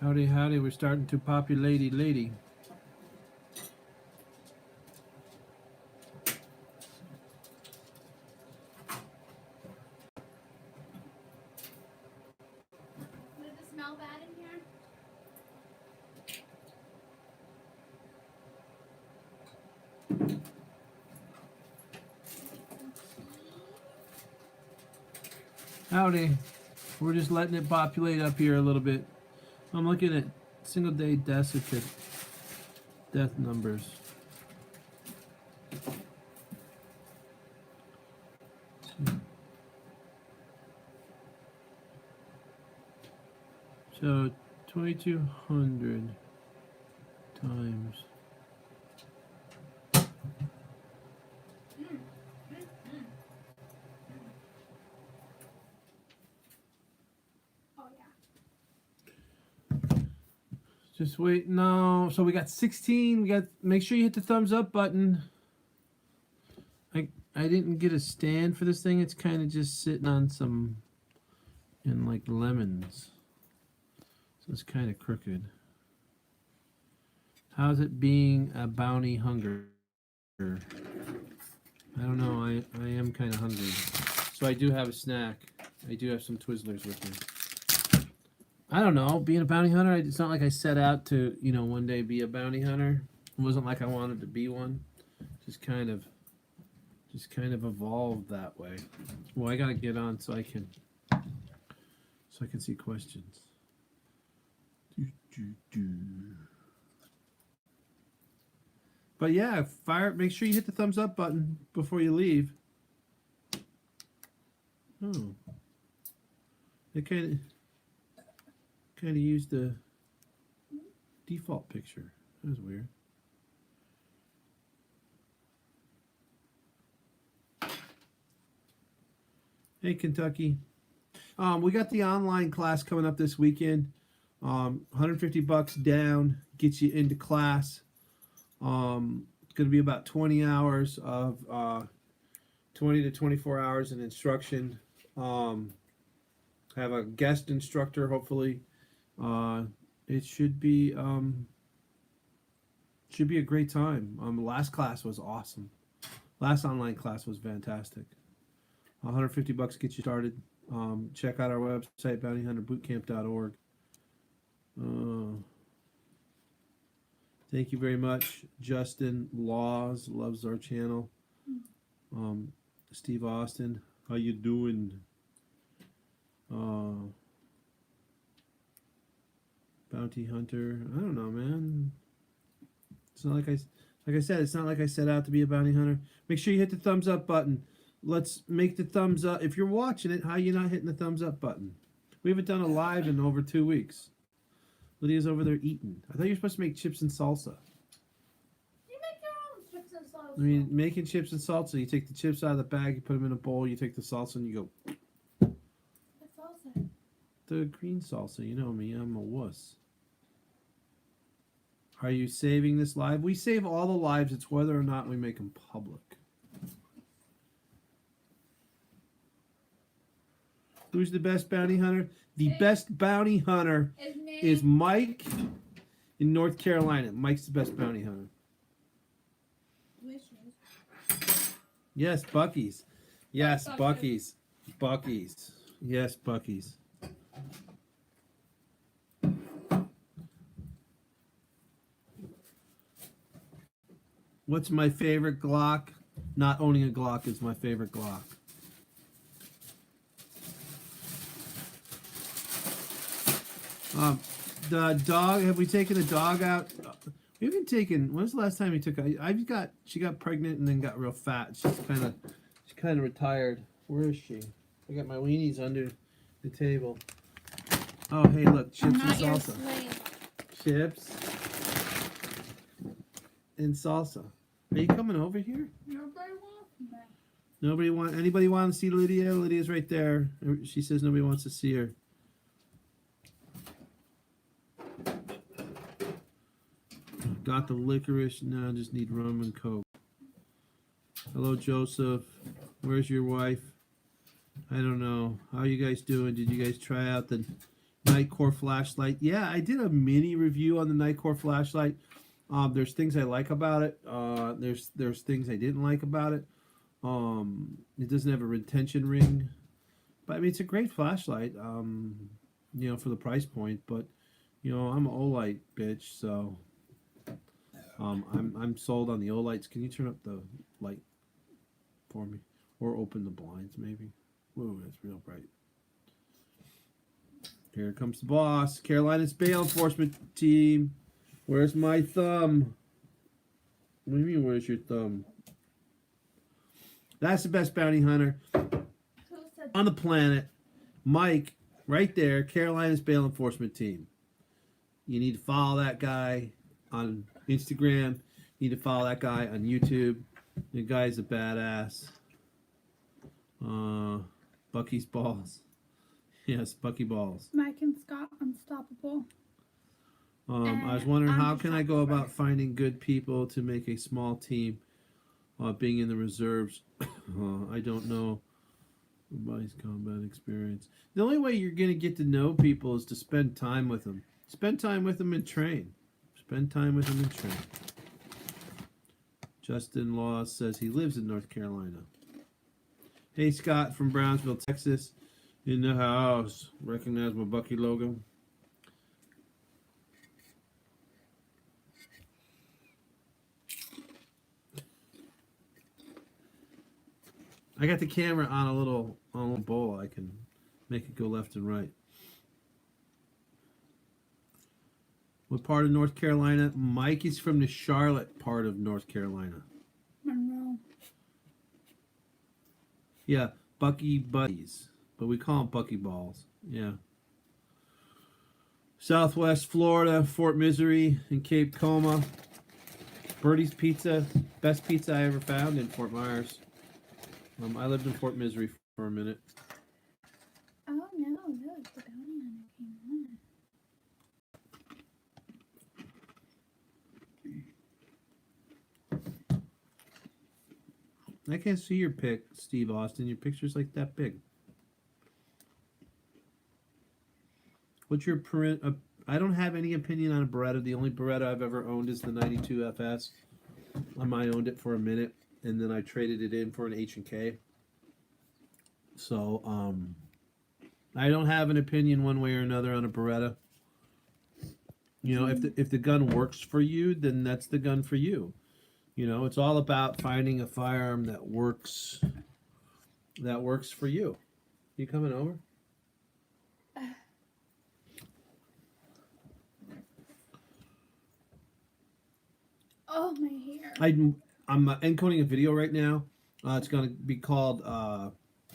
Howdy, howdy, we're starting to populate lady. Does it smell bad in here? Howdy. We're just letting it populate up here a little bit. I'm looking at single day death numbers. So 2,200 times. Oh yeah. Just wait. No. So we got 16. We got. Make sure you hit the thumbs up button. I didn't get a stand for this thing. It's kind of just sitting on some like lemons. So it's kind of crooked. How's it being a bounty hunger? I don't know. I am kind of hungry. So I do have a snack. I do have some Twizzlers with me. I don't know. Being a bounty hunter, it's not like I set out to, one day be a bounty hunter. It wasn't like I wanted to be one. Just kind of evolved that way. Well, I gotta get on so I can see questions. But yeah, make sure you hit the thumbs up button before you leave. Oh. It kind of used the default picture. That was weird. Hey, Kentucky. We got the online class coming up this weekend. $150 down gets you into class. It's going to be about 20 hours of 20 to 24 hours in instruction. Have a guest instructor, hopefully. It should be a great time. Last class was awesome. Last online class was fantastic. $150 gets you started. Check out our website, bountyhunterbootcamp.org. Thank you very much. Justin Laws loves our channel. Steve Austin, how you doing? Bounty hunter. I don't know, man. It's not like I said, it's not like I set out to be a bounty hunter. Make sure you hit the thumbs up button. Let's make the thumbs up. If you're watching it, how are you not hitting the thumbs up button? We haven't done a live in over 2 weeks. Lydia's over there eating. I thought you were supposed to make chips and salsa. You make your own chips and salsa. I mean, making chips and salsa, you take the chips out of the bag, you put them in a bowl, you take the salsa and you go. What salsa? The green salsa, you know me, I'm a wuss. Are you saving this live? We save all the lives, it's whether or not we make them public. Who's the best bounty hunter? The best bounty hunter is Mike in North Carolina. Mike's the best bounty hunter. Yes, Buc-ee's. Yes, Buc-ee's. Buc-ee's. Yes, Buc-ee's. What's my favorite Glock? Not owning a Glock is my favorite Glock. The dog, have we taken the dog out? We haven't taken, when's the last time we took her? She got pregnant and then got real fat. She's kind of retired. Where is she? I got my weenies under the table. Oh, hey, look, chips and salsa. Chips and salsa. Are you coming over here? Anybody want to see Lydia? Lydia's right there. She says nobody wants to see her. Got the licorice. Now I just need rum and coke. Hello, Joseph. Where's your wife? I don't know. How you guys doing? Did you guys try out the Nightcore flashlight? Yeah, I did a mini review on the Nightcore flashlight. There's things I like about it. There's things I didn't like about it. It doesn't have a retention ring, but I mean it's a great flashlight. For the price point. But I'm an Olight bitch, so I'm sold on the Olights. Can you turn up the light for me, or open the blinds maybe? Whoa, that's real bright. Here comes the boss. Carolina's bail enforcement team. Where's my thumb? What do you mean, where's your thumb? That's the best bounty hunter on the planet. Mike, right there, Carolina's bail enforcement team. You need to follow that guy on Instagram. You need to follow that guy on YouTube. The guy's a badass. Bucky's balls. Yes, Bucky balls. Mike and Scott, unstoppable. I was wondering how can I go about finding good people to make a small team being in the reserves. I don't know everybody's combat experience. The only way you're going to get to know people is to spend time with them. Spend time with them and train. Spend time with them and train. Justin Law says he lives in North Carolina. Hey, Scott from Brownsville, Texas. In the house. Recognize my Bucky logo? I got the camera on a little bowl. I can make it go left and right. What part of North Carolina? Mike is from the Charlotte part of North Carolina. Monroe. Yeah, Bucky Buddies. But we call them Bucky Balls. Yeah. Southwest Florida, Fort Misery, and Cape Coma. Birdie's Pizza. Best pizza I ever found in Fort Myers. I lived in Fort Misery for a minute. Oh no, look, the bounty hunter came on. I can't see your pic, Steve Austin. Your picture's like that big. What's your I don't have any opinion on a Beretta. The only Beretta I've ever owned is the 92 FS. I owned it for a minute, and then I traded it in for an H&K. So, I don't have an opinion one way or another on a Beretta. If the gun works for you, then that's the gun for you. It's all about finding a firearm that works for you. You coming over? Oh, my hair. I'm encoding a video right now. It's going to be called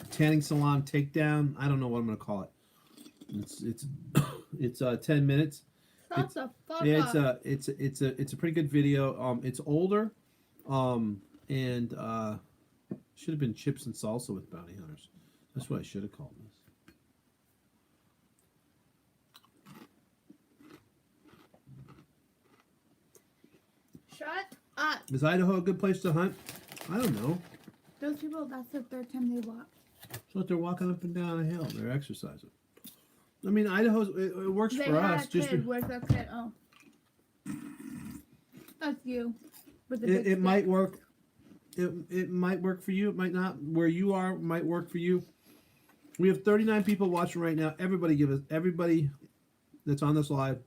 Tanning Salon Takedown. I don't know what I'm going to call it. It's 10 minutes. Shut the fuck up. It's a pretty good video. It's older, and should have been Chips and Salsa with Bounty Hunters. That's what I should have called this. Shut up. Is Idaho a good place to hunt? I don't know. Those people, that's the third time they walk. So they're walking up and down a hill. They're exercising. I mean, Idaho's it works for us. Where's that kid? Oh, that's you. With the big It might work. It might work for you. It might not. Where you are might work for you. We have 39 people watching right now. Everybody that's on this live,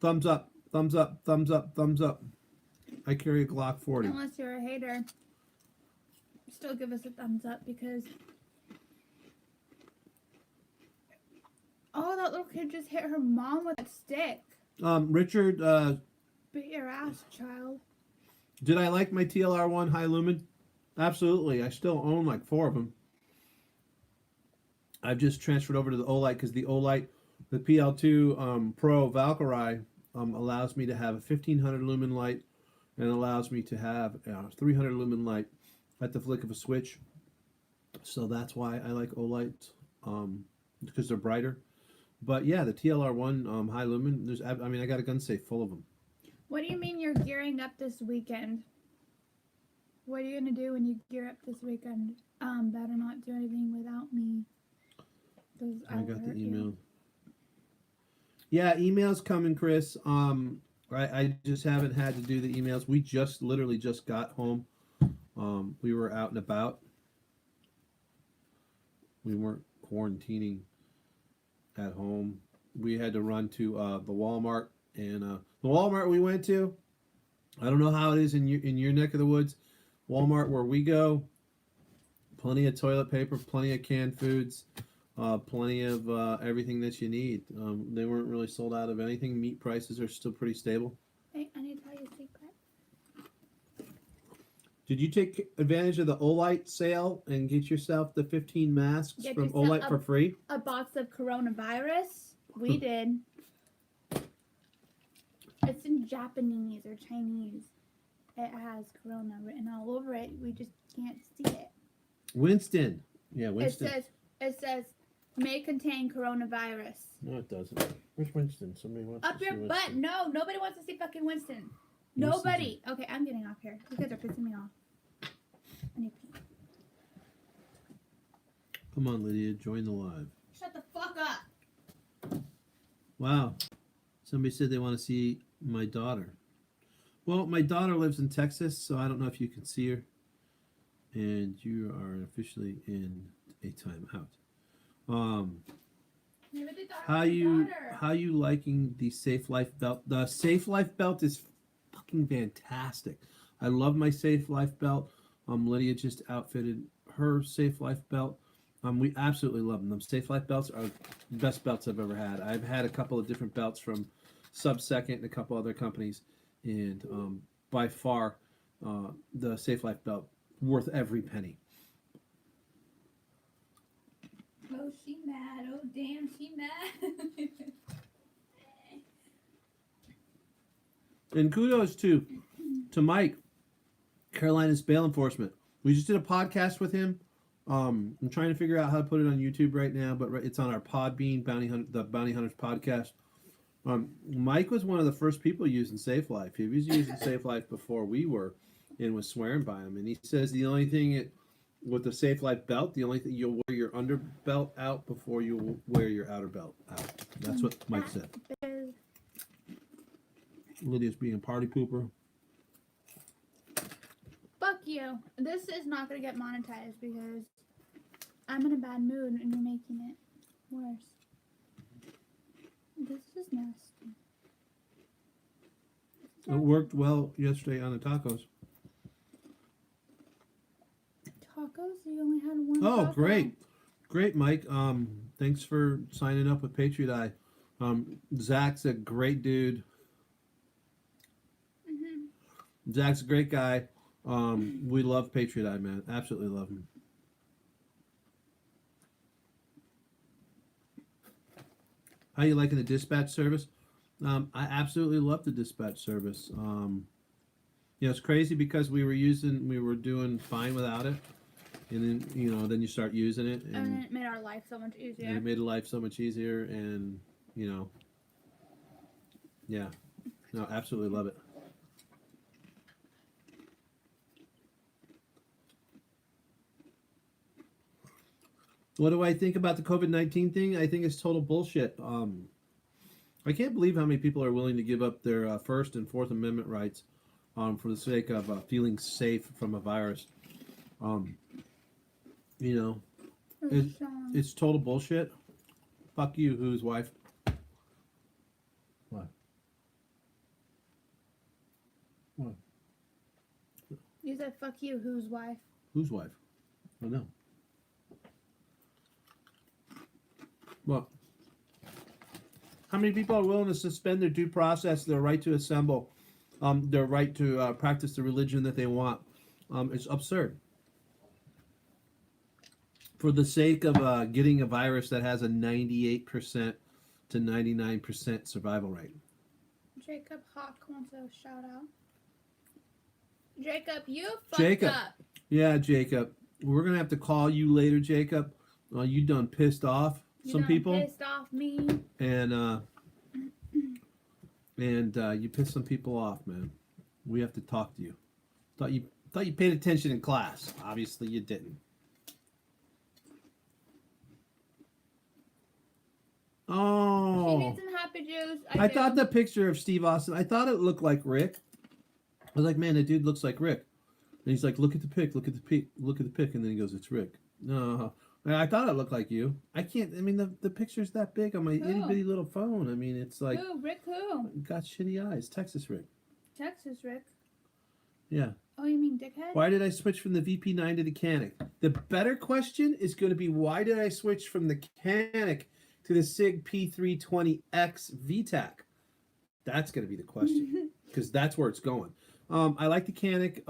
thumbs up, thumbs up, thumbs up, thumbs up. I carry a Glock 40. Unless you're a hater, still give us a thumbs up because. Oh, that little kid just hit her mom with a stick. Richard, Beat your ass, child. did I like my TLR1 high lumen? Absolutely. I still own like 4 of them. I've just transferred over to the Olight because the Olight, the PL2 Pro Valkyrie, allows me to have a 1500 lumen light and allows me to have a 300 lumen light at the flick of a switch. So that's why I like Olight, because they're brighter. But yeah, the TLR1 high lumen, I got a gun safe full of them. What do you mean you're gearing up this weekend? What are you gonna do when you gear up this weekend? Better not do anything without me. Cause I got the hurt email. you. Yeah, emails coming, Chris. I just haven't had to do the emails. We just literally just got home. We were out and about. We weren't quarantining at home. We had to run to the Walmart, and the Walmart we went to. I don't know how it is in your neck of the woods. Walmart where we go, plenty of toilet paper, plenty of canned foods, plenty of everything that you need. They weren't really sold out of anything. Meat prices are still pretty stable. Hey, I need to tell you a secret. Did you take advantage of the Olite sale and get yourself the 15 masks Get from yourself Olite for free? A box of coronavirus? We did. It's in Japanese or Chinese. It has corona written all over it. We just can't see it. Winston. Yeah, Winston. It says may contain coronavirus. No, it doesn't. Where's Winston? Somebody wants Up to your see butt. Winston. No, nobody wants to see fucking Winston. Winston's Nobody. Okay, I'm getting off here. You guys are pissing me off. I need to pee. Come on, Lydia. Join the live. Shut the fuck up. Wow. Somebody said they want to see my daughter. Well, my daughter lives in Texas, so I don't know if you can see her. And you are officially in a timeout. Maybe they thought How it was my you daughter. liking the Safe Life belt? The Safe Life belt is fucking fantastic. I love my Safe Life belt. Lydia just outfitted her Safe Life belt. We absolutely love them. Safe Life belts are the best belts I've ever had. I've had a couple of different belts from Sub-Second and a couple other companies, and by far, the Safe Life belt worth every penny. Oh, she mad. Oh, damn, she mad. And kudos to Mike, Carolina's bail enforcement. We just did a podcast with him. I'm trying to figure out how to put it on YouTube right now, but it's on our Podbean the Bounty Hunters podcast. Mike was one of the first people using Safe Life. He was using Safe Life before we were, and was swearing by him. And he says the only thing with the Safe Life belt, the only thing you'll wear your under belt out before you wear your outer belt out. That's what Mike said. Lydia's being a party pooper. Fuck you. This is not gonna get monetized because I'm in a bad mood and you're making it worse. This is nasty. It worked well yesterday on the tacos. Tacos? You only had one. Oh, taco? great, Mike. Thanks for signing up with Patriot Eye. Zach's a great dude. Mm-hmm. Zach's a great guy. We love Patriot Eye, man. Absolutely love him. How you liking the dispatch service? I absolutely love the dispatch service. It's crazy because we were doing fine without it, and then then you start using it, And it made our life so much easier. and it made life so much easier, and yeah, no, absolutely love it. What do I think about the COVID-19 thing? I think it's total bullshit. I can't believe how many people are willing to give up their First and Fourth Amendment rights for the sake of feeling safe from a virus. It's total bullshit. Fuck you, whose wife? What? What? You said fuck you, whose wife? Whose wife? I know. What? How many people are willing to suspend their due process, their right to assemble, their right to practice the religion that they want? It's absurd. For the sake of getting a virus that has a 98% to 99% survival rate. Jacob Hawk wants a shout out. Jacob, you fucked Jacob. up. Yeah, Jacob. We're going to have to call you later, Jacob. You done pissed off some people. Pissed off me. And and you pissed some people off, man. We have to talk to you. Thought you paid attention in class. Obviously, you didn't. She Oh, needs some happy juice. I do. thought the picture of Steve Austin. I thought it looked like Rick. I was like, man, the dude looks like Rick. And he's like, look at the pic, look at the pic, look at the pic, and then he goes, it's Rick. No, I thought it looked like you. I can't. I mean, the picture's that big on my itty Who? bitty little phone. I mean, it's like Who? Rick who? got shitty eyes. Texas Rick. Texas Rick. Yeah. Oh, you mean dickhead? Why did I switch from the VP9 to the Canic? The better question is going to be why did I switch from the Canic to the SIG P320X VTAC? That's going to be the question because that's where it's going. I like the Canic.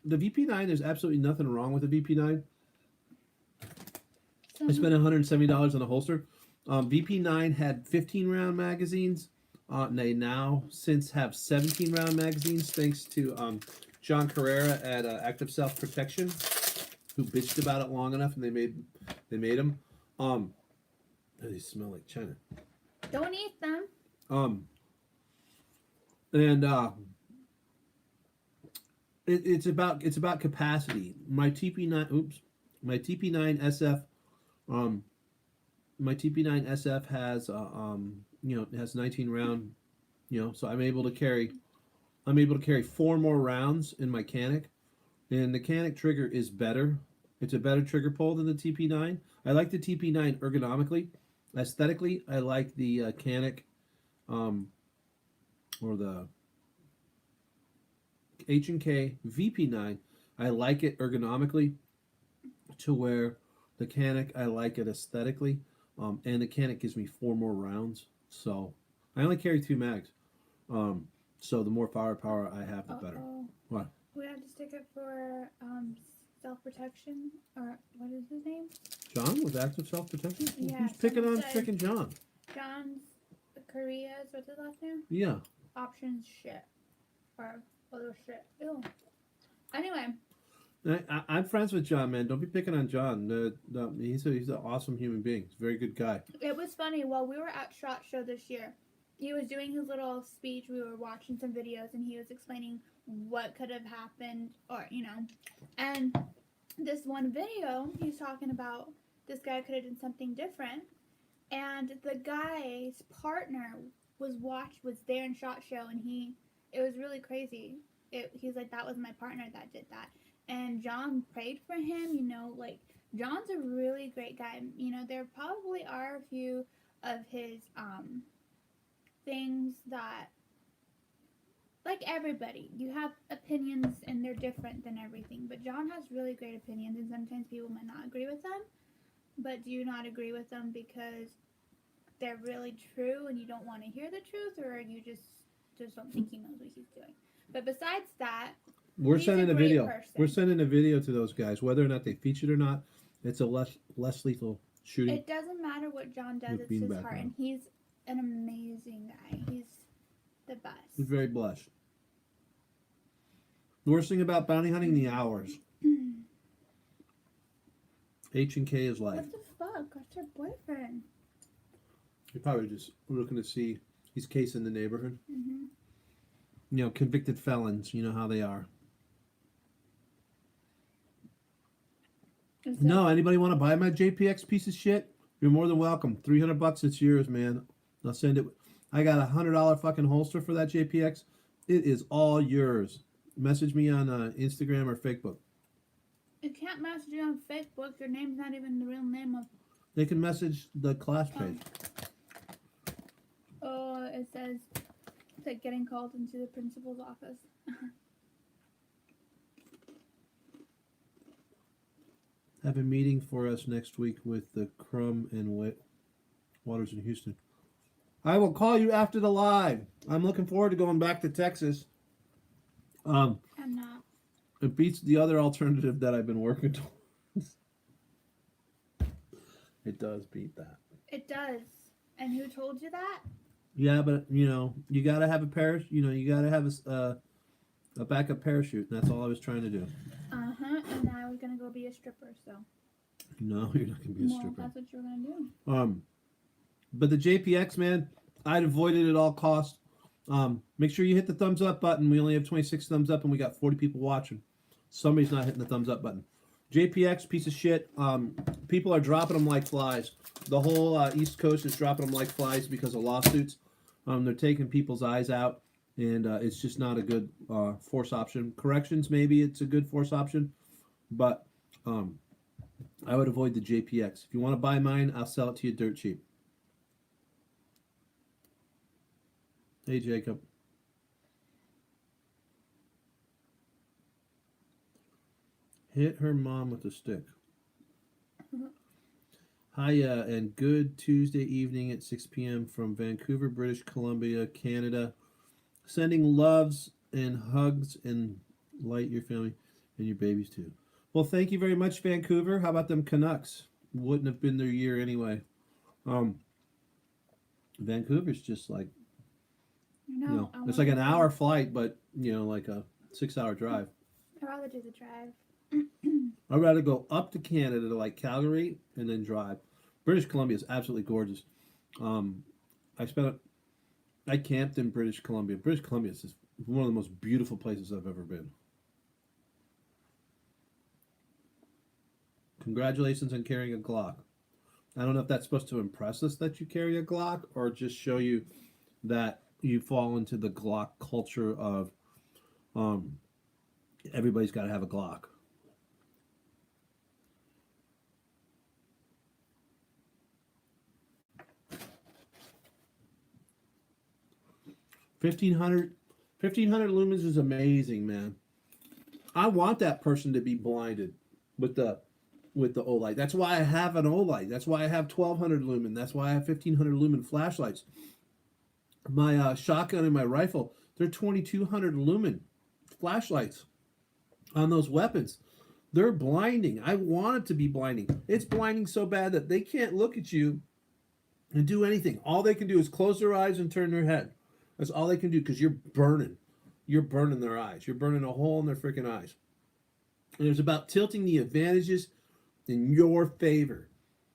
The VP9, there's absolutely nothing wrong with the VP9. I spent $170 on a holster. VP9 had 15-round magazines. They now since have 17-round magazines thanks to John Carrera at Active Self Protection, who bitched about it long enough, and they made them. They smell like China. Don't eat them. It's about capacity. My TP9 SF, my TP9 SF has it has 19 round, so I'm able to carry 4 more rounds in my Canic, and the Canic trigger is better. It's a better trigger pull than the TP9. I like the TP9 ergonomically. Aesthetically, I like the Canic, or the H&K VP9. I like it ergonomically to where the Canic, I like it aesthetically, and the Canic gives me 4 more rounds. So I only carry 2 mags. So the more firepower I have, the better. What? We have to stick it for self-protection, or what is his name? John with Active Self Protection? Yeah, Who's picking on someone said- freaking John? John's Korea's, what's his last name? Yeah. Options shit. Or other shit. Ew. Anyway. I'm friends with John, man. Don't be picking on John. He's an awesome human being. He's a very good guy. It was funny, while we were at SHOT Show this year, he was doing his little speech, we were watching some videos, and he was explaining what could have happened, or, and this one video, he's talking about this guy could have done something different, and the guy's partner was there in SHOT Show, and it was really crazy. He's like, that was my partner that did that. And John prayed for him, John's a really great guy. There probably are a few of his things that, like everybody, you have opinions and they're different than everything. But John has really great opinions, and sometimes people might not agree with them. But do you not agree with them because they're really true and you don't want to hear the truth, or you just don't think he knows what he's doing? But besides that, we're he's sending a a great video. person. We're sending a video to those guys, whether or not they featured or not. It's a less lethal shooting. It doesn't matter what John does; it's his heart, and he's an amazing guy. He's the best. He's very blessed. The worst thing about bounty hunting, the hours. H&K is life. What the fuck? That's your boyfriend. You're probably just looking to see he's casing the neighborhood. Mm-hmm. Convicted felons. You know how they are. No, anybody want to buy my JPX piece of shit? You're more than welcome. $300, it's yours, man. I'll send it. I got $100 fucking holster for that JPX. It is all yours. Message me on Instagram or Facebook. You can't message you on Facebook. Your name's not even the real name of. They can message the class page. Oh, it says it's like getting called into the principal's office. Have a meeting for us next week with the Crum and Waters in Houston. I will call you after the live. I'm looking forward to going back to Texas. I'm not. It beats the other alternative that I've been working towards. It does beat that. It does. And who told you that? Yeah, but you gotta have a parachute. You gotta have a backup parachute. And that's all I was trying to do. And I was gonna go be a stripper. So. No, you're not gonna be a stripper. That's what you're gonna do. But the JPX, man, I'd avoid it at all costs. Make sure you hit the thumbs up button. We only have 26 thumbs up and we got 40 people watching. Somebody's not hitting the thumbs up button. JPX, piece of shit. People are dropping them like flies. The whole East Coast is dropping them like flies because of lawsuits. They're taking people's eyes out, and it's just not a good force option. Corrections, maybe it's a good force option, but I would avoid the JPX. If you want to buy mine, I'll sell it to you dirt cheap. Hey, Jacob. Hit her mom with a stick. Hiya, and good Tuesday evening at 6 p.m. from Vancouver, British Columbia, Canada. Sending loves and hugs and light your family and your babies too. Well, thank you very much, Vancouver. How about them Canucks? Wouldn't have been their year anyway. Vancouver's just like, it's like an hour flight, but, like a 6-hour drive. I'd rather do the drive. I'd rather go up to Canada to like Calgary and then drive. British Columbia is absolutely gorgeous. I camped in British Columbia. British Columbia is just one of the most beautiful places I've ever been. Congratulations on carrying a Glock. I don't know if that's supposed to impress us that you carry a Glock or just show you that you fall into the Glock culture of everybody's got to have a Glock. $1,500 lumens is amazing, man. I want that person to be blinded with the OLED. That's why I have an OLED. That's why I have 1,200 lumen. That's why I have 1,500 lumen flashlights. My shotgun and my rifle, they're 2,200 lumen flashlights on those weapons. They're blinding. I want it to be blinding. It's blinding so bad that they can't look at you and do anything. All they can do is close their eyes and turn their head. That's all they can do because you're burning. You're burning their eyes. You're burning a hole in their freaking eyes. And it's about tilting the advantages in your favor.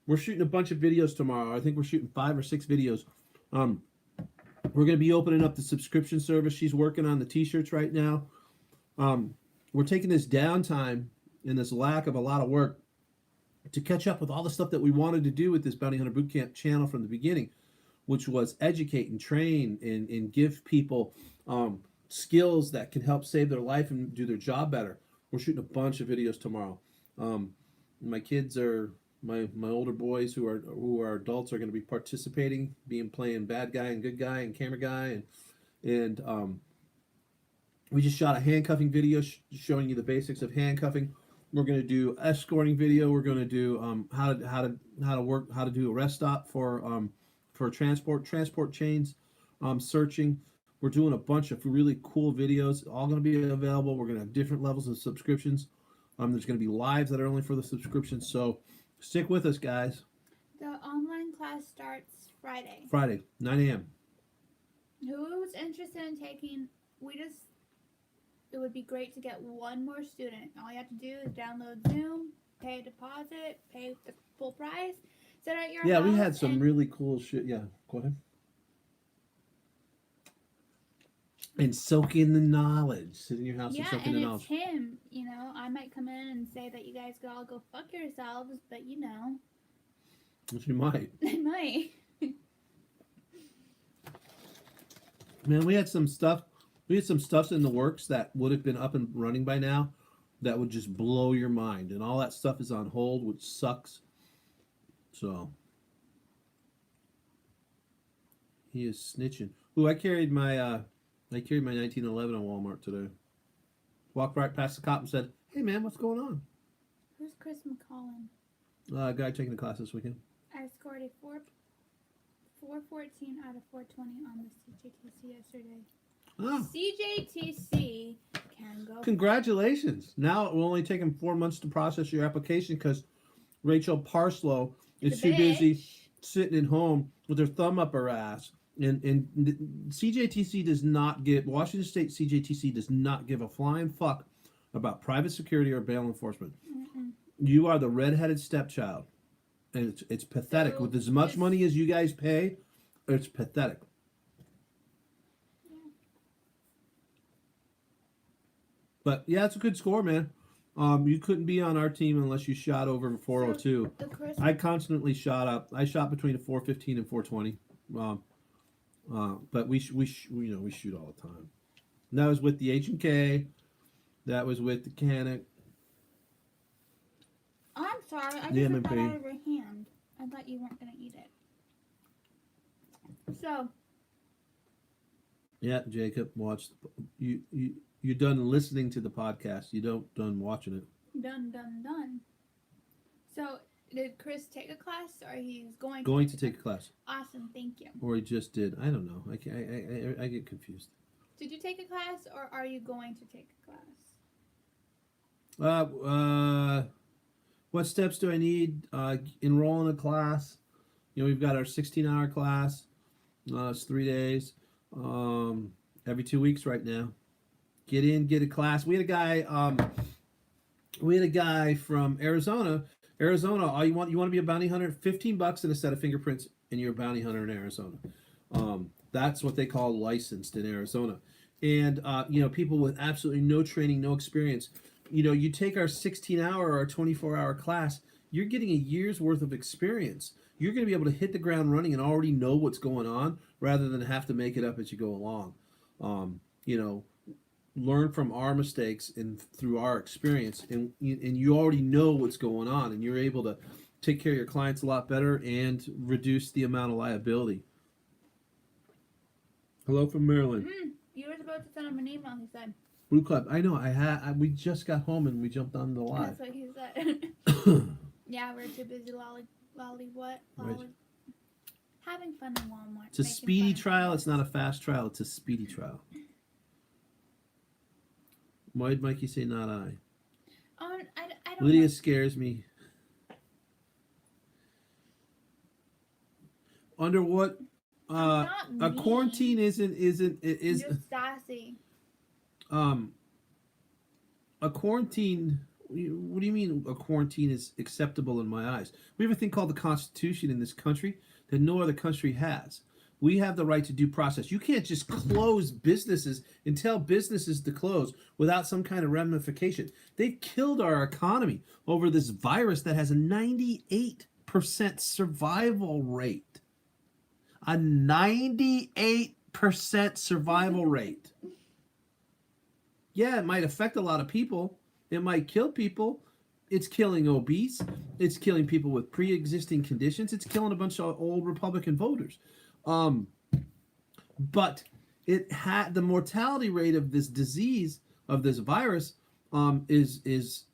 We're shooting a bunch of videos tomorrow. I think we're shooting 5 or 6 videos. We're going to be opening up the subscription service. She's working on the t-shirts right now. We're taking this downtime and this lack of a lot of work to catch up with all the stuff that we wanted to do with this Bounty Hunter Bootcamp channel from the beginning, which was educate and train and give people skills that can help save their life and do their job better. We're shooting a bunch of videos tomorrow. My kids are my older boys who are adults are going to be participating, playing bad guy and good guy and camera guy, and we just shot a handcuffing video showing you the basics of handcuffing. We're going to do escorting video. We're going to do how to do a rest stop for transport chains, searching. We're doing a bunch of really cool videos, all going to be available. We're going to have different levels of subscriptions. There's going to be lives that are only for the subscriptions. So stick with us, guys. The online class starts Friday. Friday, 9 a.m. Who's interested in taking? It would be great to get one more student. All you have to do is download Zoom, pay a deposit, pay the full price, sit at your house. Yeah, we had some really cool shit. Yeah, go ahead. And soak in the knowledge. Sit in your house and soak in the knowledge. Yeah, and it's him. I might come in and say that you guys could all go fuck yourselves, but Which you might. I might. Man, we had some stuff in the works that would have been up and running by now that would just blow your mind. And all that stuff is on hold, which sucks. So he is snitching. Ooh, I carried my 1911 on Walmart today. Walked right past the cop and said, "Hey man, what's going on?" Who's Chris McCollum? Guy taking the class this weekend. I scored a 414 out of 420 on the CJTC yesterday. Oh. CJTC can go. Congratulations. Now it will only take him 4 months to process your application because Rachel Parslow is too busy sitting at home with her thumb up her ass. And CJTC does not give, Washington State CJTC does not give a flying fuck about private security or bail enforcement. Mm-mm. You are the redheaded stepchild. And it's pathetic. With as much money as you guys pay, it's pathetic. But yeah, it's a good score, man. You couldn't be on our team unless you shot over 402. The Chris, I constantly shot up. I shot between a 415 and 420. Um, but we shoot all the time. And that was with the H&K. That was with the Canic. I'm sorry, I The just took that M&P. out of your hand. I thought you weren't gonna eat it. So, Yeah, Jacob, watch. You're done listening to the podcast. You don't done watching it. done. So, did Chris take a class, or he's going To take a class, Awesome, thank you. or he just did. I don't know. I get confused. Did you take a class, or are you going to take a class? What steps do I need? Enroll in a class. We've got our 16-hour class. It's 3 days. Every 2 weeks right now. Get in, get a class. We had a guy from Arizona. All you want to be a bounty hunter? $15 and a set of fingerprints, and you're a bounty hunter in Arizona. That's what they call licensed in Arizona. And people with absolutely no training, no experience. You take our 16-hour or 24-hour class, you're getting a year's worth of experience. You're going to be able to hit the ground running and already know what's going on, rather than have to make it up as you go along. Learn from our mistakes and through our experience, and you already know what's going on, and you're able to take care of your clients a lot better and reduce the amount of liability. Hello from Maryland. You were supposed to send him an email, he said. Blue Club. I know. We just got home and we jumped on the live. That's what he said. Yeah, we're too busy Lolly what? Lolly. Right. Having fun in Walmart. It's a making speedy fun of trial. others. It's not a fast trial. It's a speedy trial. Why did Mikey say not I? I don't Lydia know. scares me. Under what? Not A me. quarantine is You're sassy. a quarantine. What do you mean a quarantine is acceptable in my eyes? We have a thing called the Constitution in this country that no other country has. We have the right to due process. You can't just close businesses and tell businesses to close without some kind of ramification. They've killed our economy over this virus that has a 98% survival rate. A 98% survival rate. Yeah, it might affect a lot of people. It might kill people. It's killing obese. It's killing people with pre-existing conditions. It's killing a bunch of old Republican voters. But it had the mortality rate of this disease, of this virus, is it's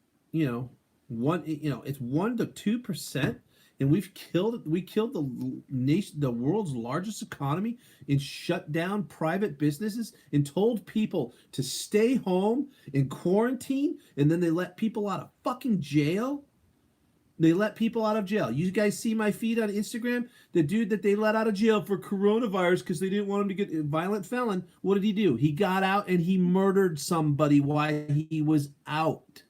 1 to 2%, and we killed the world's largest economy, and shut down private businesses and told people to stay home and quarantine, and then they let people out of fucking jail. They let people out of jail. You guys see my feed on Instagram? The dude that they let out of jail for coronavirus because they didn't want him to get a violent felon. What did he do? He got out and he murdered somebody while he was out.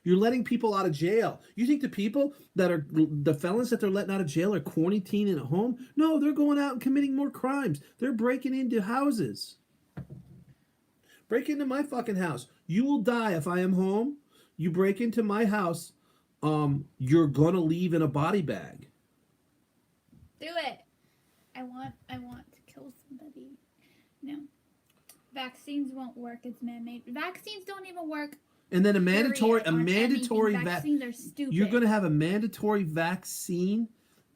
You're letting people out of jail. You think the people that are the felons that they're letting out of jail are quarantining at home? No, they're going out and committing more crimes. They're breaking into houses. Break into my fucking house. You will die if I am home. You break into my house. You're gonna leave in a body bag. Do it. I want to kill somebody. No. Vaccines won't work. It's man-made. Vaccines don't even work. And then a Vaccines are stupid. You're gonna have a mandatory vaccine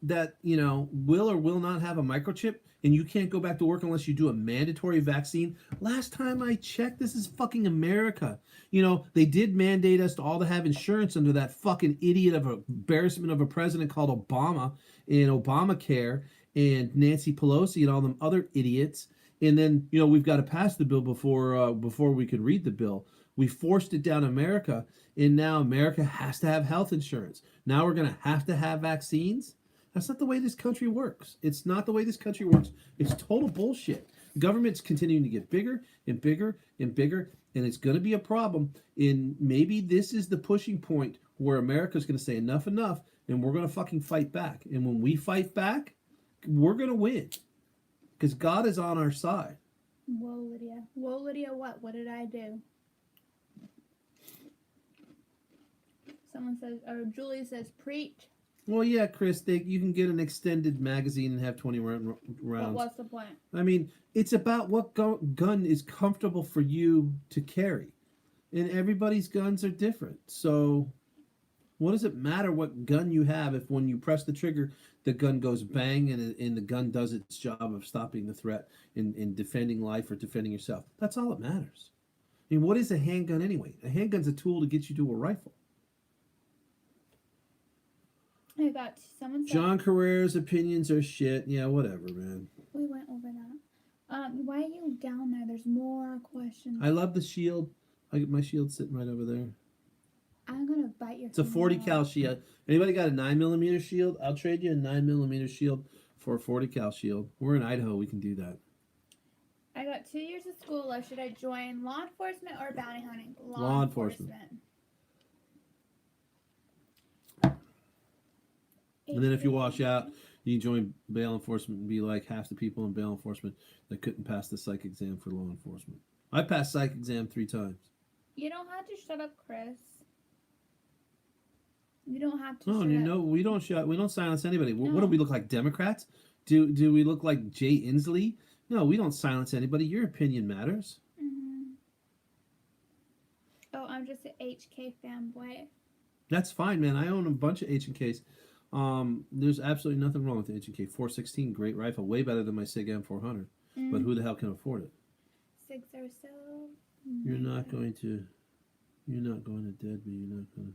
that will or will not have a microchip, and you can't go back to work unless you do a mandatory vaccine. Last time I checked, this is fucking America. They did mandate us to all to have insurance under that fucking idiot of an embarrassment of a president called Obama, and Obamacare, and Nancy Pelosi and all them other idiots. And then we've got to pass the bill before we could read the bill. We forced it down America, and now America has to have health insurance. Now we're gonna have to have vaccines. That's not the way this country works. It's not the way this country works. It's total bullshit. The government's continuing to get bigger and bigger and bigger, and it's going to be a problem. And maybe this is the pushing point where America's going to say enough, and we're going to fucking fight back. And when we fight back, we're going to win. Because God is on our side. Whoa, Lydia. Whoa, Lydia, what? What did I do? Someone says, or Julie says, preach. Well, yeah, Chris, you can get an extended magazine and have 20 But rounds. what's the point? I mean, it's about what gun is comfortable for you to carry. And everybody's guns are different. So, what does it matter what gun you have if when you press the trigger, the gun goes bang and the gun does its job of stopping the threat in defending life or defending yourself? That's all that matters. I mean, what is a handgun anyway? A handgun's a tool to get you to a rifle. I got someone said, John Carrera's opinions are shit. Yeah, whatever, man. we went over that. Why are you down there? There's more questions. I love the shield. My shield's sitting right over there. I'm gonna bite your. It's a 40 cal shield. Anybody got a 9mm shield? I'll trade you a 9mm shield for a 40 cal shield. We're in Idaho. We can do that. I got 2 years of school left. Should I join law enforcement or bounty hunting? Law enforcement. And then if you wash out, you can join bail enforcement and be like half the people in bail enforcement that couldn't pass the psych exam for law enforcement. I passed psych exam 3 times. You don't have to shut up, Chris. You don't have to. Oh, shut you up. know we don't silence anybody. No. What do we look like, Democrats? Do we look like Jay Inslee? No, we don't silence anybody. Your opinion matters. Mm-hmm. Oh, I'm just an HK fanboy. That's fine, man. I own a bunch of H&Ks. There's absolutely nothing wrong with the H&K 416. Great rifle, way better than my SIG M400. But who the hell can afford it? SIGs are so. You're not going to dead me. You're not going to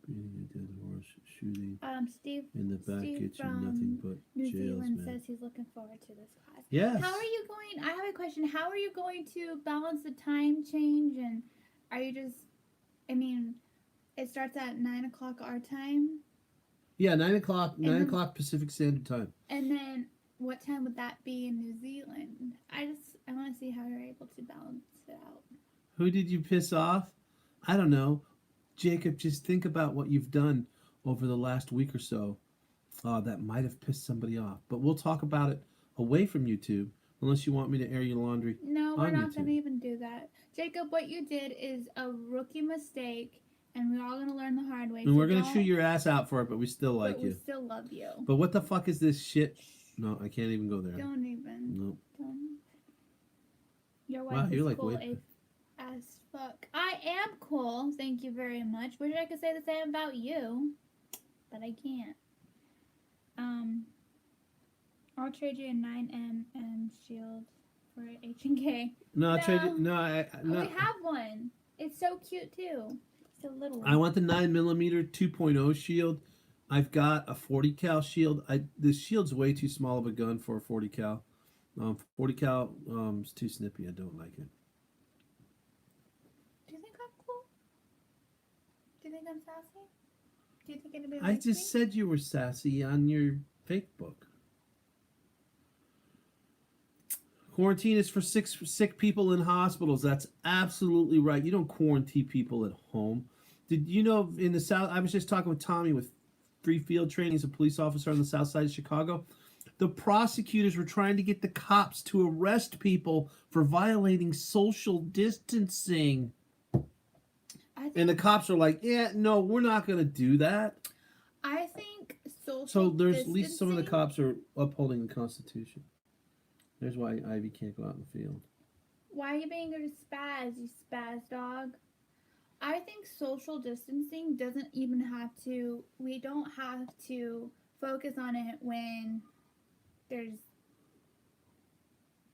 beating a dead horse, shooting Steve in the back Steve gets you from nothing but New jails, Zealand man. says he's looking forward to this class. Yes. How are you going? I have a question. How are you going to balance the time change? And are you just? I mean, it starts at 9 o'clock our time. Yeah, 9 o'clock. 9 o'clock Pacific Standard Time. And then what time would that be in New Zealand? I want to see how you're able to balance it out. Who did you piss off? I don't know. Jacob, just think about what you've done over the last week or so that might have pissed somebody off. But we'll talk about it away from YouTube, unless you want me to air your laundry. No, we're on not YouTube. going to even do that. Jacob, what you did is a rookie mistake, and we're all going to learn the hard way. And we're going to chew your ass out for it, but we still like but we you. still love you. But what the fuck is this shit? No, I can't even go there. Don't even. Nope. Don't. Your wife Wow, is you're like cool way... as fuck. I am cool. Thank you very much. Wish I could say the same about you, but I can't. I'll trade you a 9mm shield for an H&K. No, I'll No. trade you... No, We have one. It's so cute too. It's a little one. I want the 9mm 2.0 shield. I've got a 40 cal shield. This shield's way too small of a gun for a 40 cal. 40 cal is too snippy. I don't like it. Do you think I'm cool? Do you think I'm sassy? Do you think anybody I likes just me? said you were sassy on your fake book. Quarantine is for sick people in hospitals. That's absolutely right. You don't quarantine people at home. Did you know in the South? I was just talking with Tommy with free field training as a police officer on the South Side of Chicago. The prosecutors were trying to get the cops to arrest people for violating social distancing. And the cops are like, yeah, no, we're not going to do that. I think social So there's at least some of the distancing- cops are upholding the Constitution. There's why Ivy can't go out in the field. Why are you being a spaz, you spaz dog? I think social distancing doesn't even have to, we don't have to focus on it when there's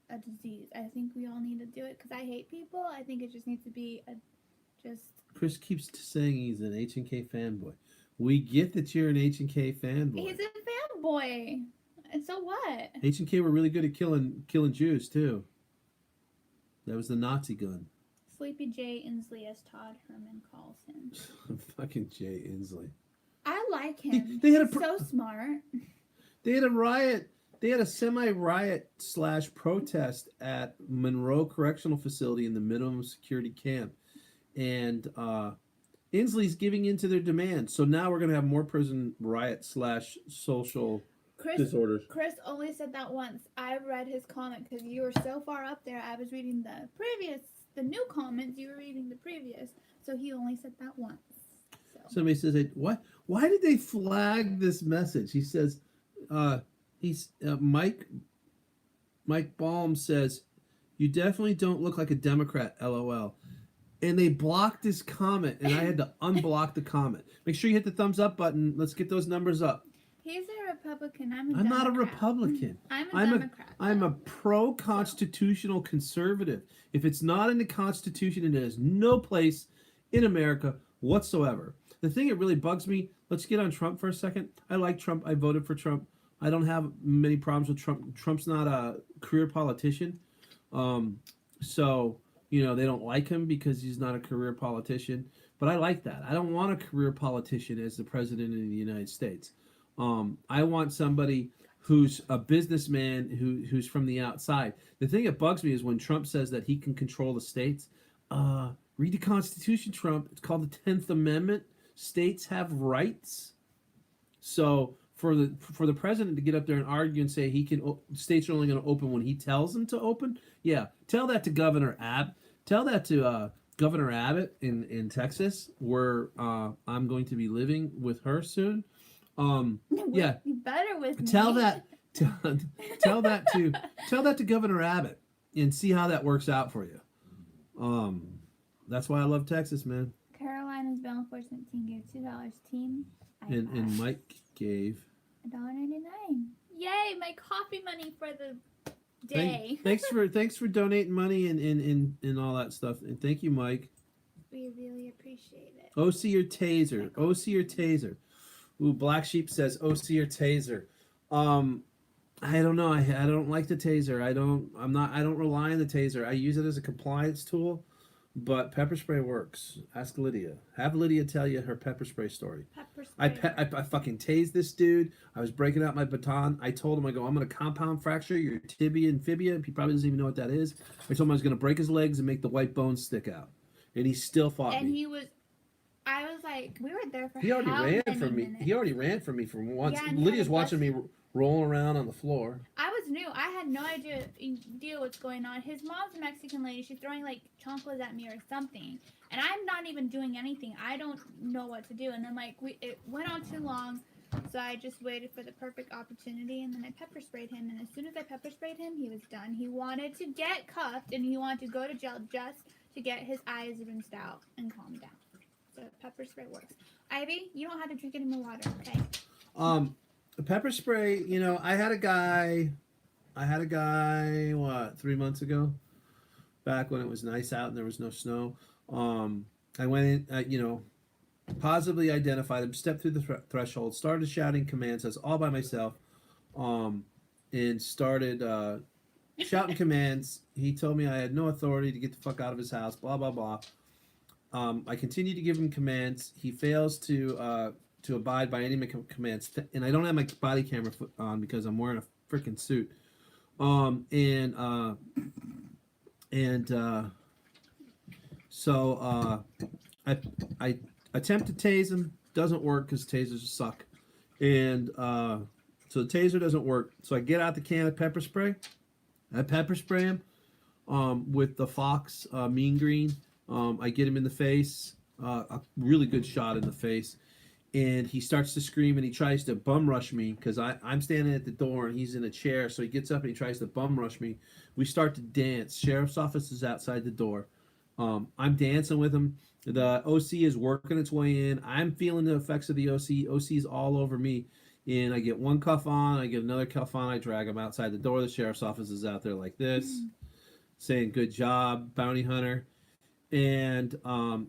a disease. I think we all need to do it because I hate people. I think it just needs to be Chris keeps saying he's an H&K fanboy. We get that you're an H&K fanboy. He's a fanboy. And so what? H&K were really good at killing Jews too. That was the Nazi gun. Sleepy J Inslee, as Todd Herman calls him. Fucking Jay Inslee. I like him. They had He's so smart. They had a riot. They had a semi-riot / protest at Monroe Correctional Facility in the minimum security camp. And Inslee's giving in to their demands. So now we're going to have more prison riot / social disorders. Chris only said that once. I read his comment because you were so far up there. I was reading the new comments. You were reading the previous. So he only said that once. So. what? Why did they flag this message? He says, he's Mike Baum says, you definitely don't look like a Democrat, LOL. And they blocked this comment, and I had to unblock the comment. Make sure you hit the thumbs up button. Let's get those numbers up. He's a Republican. I'm I'm Democrat. not a Republican. I'm a Democrat. I'm a pro-constitutional conservative. If it's not in the Constitution, it has no place in America whatsoever. The thing that really bugs me, let's get on Trump for a second. I like Trump. I voted for Trump. I don't have many problems with Trump. Trump's not a career politician. So, they don't like him because he's not a career politician. But I like that. I don't want a career politician as the president of the United States. I want somebody who's a businessman who's from the outside. The thing that bugs me is when Trump says that he can control the states. Read the Constitution, Trump. It's called the 10th Amendment. States have rights. So for the president to get up there and argue and say states are only going to open when he tells them to open, yeah, tell that to Governor Abbott. Tell that to Governor Abbott in Texas, where I'm going to be living with her soon. Yeah, you better with tell me. that tell that to Governor Abbott and see how that works out for you. That's why I love Texas, man. Carolina's Bell Enforcement Team gave $2 team. And Mike gave $1.99. Yay! My coffee money for the day. Thanks for donating money and all that stuff. And thank you, Mike. We really appreciate it. OC or taser? OC or taser? Ooh, Black Sheep says OC or taser. I don't know. I don't like the taser. I don't rely on the taser. I use it as a compliance tool, but pepper spray works. Ask Lydia. Have Lydia tell you her pepper spray story. Pepper spray. I fucking tased this dude. I was breaking out my baton. I told him, I'm going to compound fracture your tibia and fibia. He probably doesn't even know what that is. I told him I was going to break his legs and make the white bones stick out. And he still fought me. And I was like, we were there for He already ran from me. Minutes? He already ran from me for once. Yeah, Lydia's watching me rolling around on the floor. I was new. I had no idea what's going on. His mom's a Mexican lady. She's throwing like chanclas at me or something, and I'm not even doing anything. I don't know what to do. And then it went on too long, so I just waited for the perfect opportunity, and then I pepper sprayed him. And as soon as I pepper sprayed him, he was done. He wanted to get cuffed, and he wanted to go to jail just to get his eyes rinsed out and calm down. So pepper spray works. Ivy, you don't have to drink any more water, okay? Pepper spray, I had a guy, 3 months ago, back when it was nice out and there was no snow. I went in, positively identified him, stepped through the threshold, started shouting commands. I was all by myself, and started shouting commands. He told me I had no authority to get the fuck out of his house, blah, blah, blah. I continued to give him commands. He fails to abide by any of my commands, and I don't have my body camera on because I'm wearing a freaking suit. So I attempt to tase him. Doesn't work because tasers suck, and so the taser doesn't work. So I get out the can of pepper spray. I pepper spray him with the Fox Mean Green. I get him in the face, a really good shot in the face, and he starts to scream and he tries to bum rush me because I'm standing at the door and he's in a chair, so he gets up and he tries to bum rush me. We start to dance. Sheriff's office is outside the door. I'm dancing with him. The OC is working its way in. I'm feeling the effects of the OC. OC's all over me, and I get one cuff on, I get another cuff on, I drag him outside the door. The sheriff's office is out there like this, saying "Good job, bounty hunter." And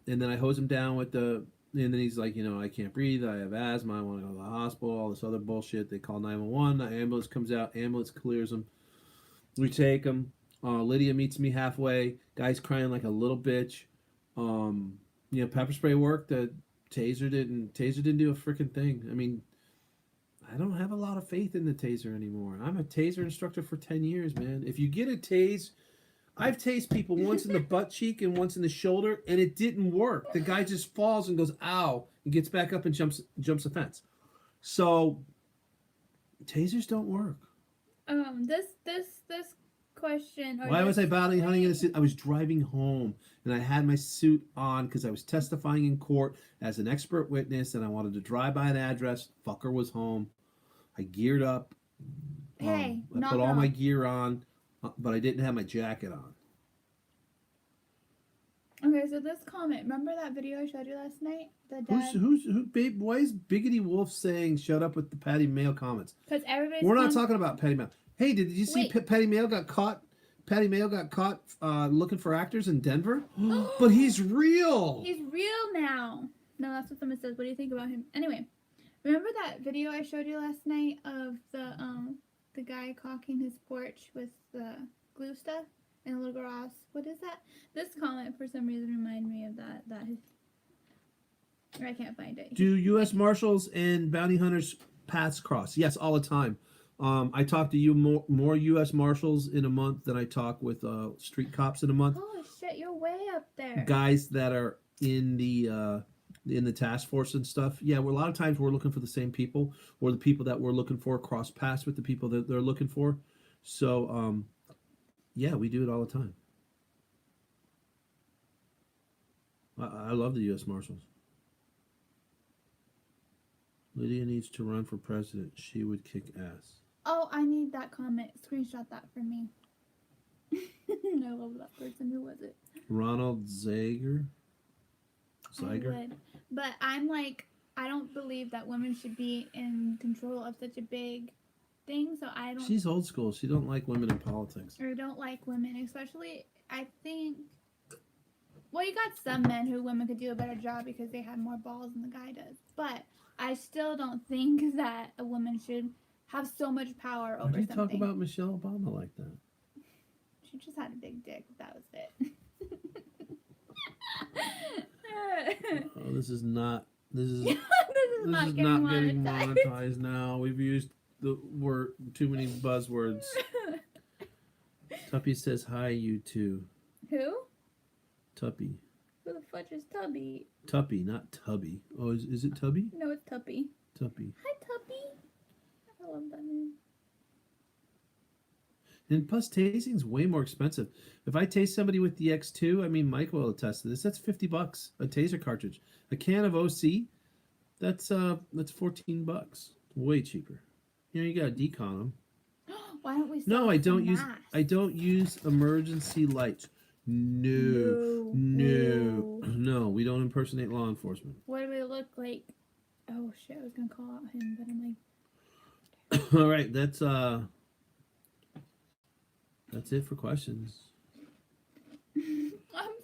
then I hose him down with and then he's like, I can't breathe, I have asthma, I want to go to the hospital, all this other bullshit. They call 911, the ambulance comes out, ambulance clears him. We take him. Lydia meets me halfway. Guy's crying like a little bitch. Pepper spray worked. The taser didn't do a freaking thing. I mean, I don't have a lot of faith in the taser anymore. I'm a taser instructor for 10 years, man. If you get a tase, I've tased people once in the butt cheek and once in the shoulder, and it didn't work. The guy just falls and goes, ow, and gets back up and jumps the fence. So, tasers don't work. This question. Why was I bounty hunting in a suit? I was driving home and I had my suit on because I was testifying in court as an expert witness and I wanted to drive by an address. Fucker was home. I geared up. Hey, I put all my gear on, but I didn't have my jacket on. Okay, so this comment. Remember that video I showed you last night? The dad. Who babe? Why is Biggity Wolf saying "shut up with the Patty Mail" comments? Because everybody's. We're not talking about Patty Mail. Hey, did you see Patty Mail got caught? Patty Mail got caught looking for actors in Denver, but he's real. He's real now. No, that's what someone says. What do you think about him? Anyway, remember that video I showed you last night of the guy caulking his porch with the glue stuff and a little girl? What is that? This comment for some reason reminded me of that. I can't find it. Do U.S. Marshals and bounty hunters paths cross? Yes, all the time. I talk to more U.S. Marshals in a month than I talk with street cops in a month. Oh shit, you're way up there. Guys that are in the task force and stuff. Yeah, a lot of times we're looking for the same people, or the people that we're looking for cross paths with the people that they're looking for. So, yeah, we do it all the time. I love the U.S. Marshals. Lydia needs to run for president. She would kick ass. Oh, I need that comment. Screenshot that for me. I love that person. Who was it? Ronald Zager. I would. But I'm like, I don't believe that women should be in control of such a big thing. So I don't. She's old school. She don't like women in politics. Or don't like women, especially. I think. Well, you got some men who women could do a better job because they have more balls than the guy does. But I still don't think that a woman should have so much power over something. Why do you talk about Michelle Obama like that? She just had a big dick. That was it. Oh, this is not this is not getting monetized now. We've used the word too many buzzwords. Tuppy says hi, you two. Who? Tuppy. Who the fudge is Tubby? Tuppy, not Tubby. Oh, is it Tubby? No, it's Tuppy. Tuppy. Hi, Tuppy. I love that name. And plus, tasting's way more expensive. If I taste somebody with the X2, I mean, Mike will attest to this. That's $50 a taser cartridge. A can of OC, that's $14. Way cheaper. You know, you gotta decon them. Why don't we? No, I don't use. I don't use emergency lights. No, we don't impersonate law enforcement. What do we look like? Oh shit! I was gonna call out him, but I'm like. All right, that's it for questions. I'm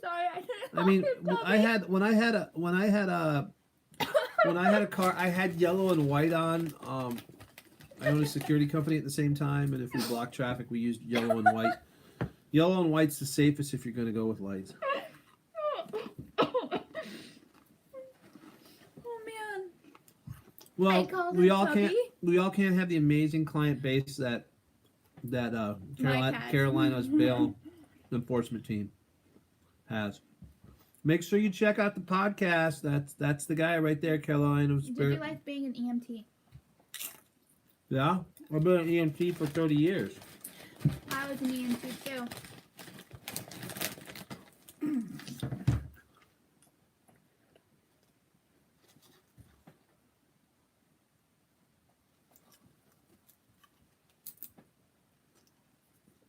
sorry, I didn't. I mean, when I had a car, I had yellow and white on. I own a security company at the same time, and if we block traffic, we used yellow and white. Yellow and white's the safest if you're going to go with lights. Oh man. Well, we all can't have the amazing client base that Carolina's bail enforcement team has. Make sure you check out the podcast. That's the guy right there, Carolina's. Did you like being an EMT? Yeah, I've been an EMT for 30 years. I was an EMT too.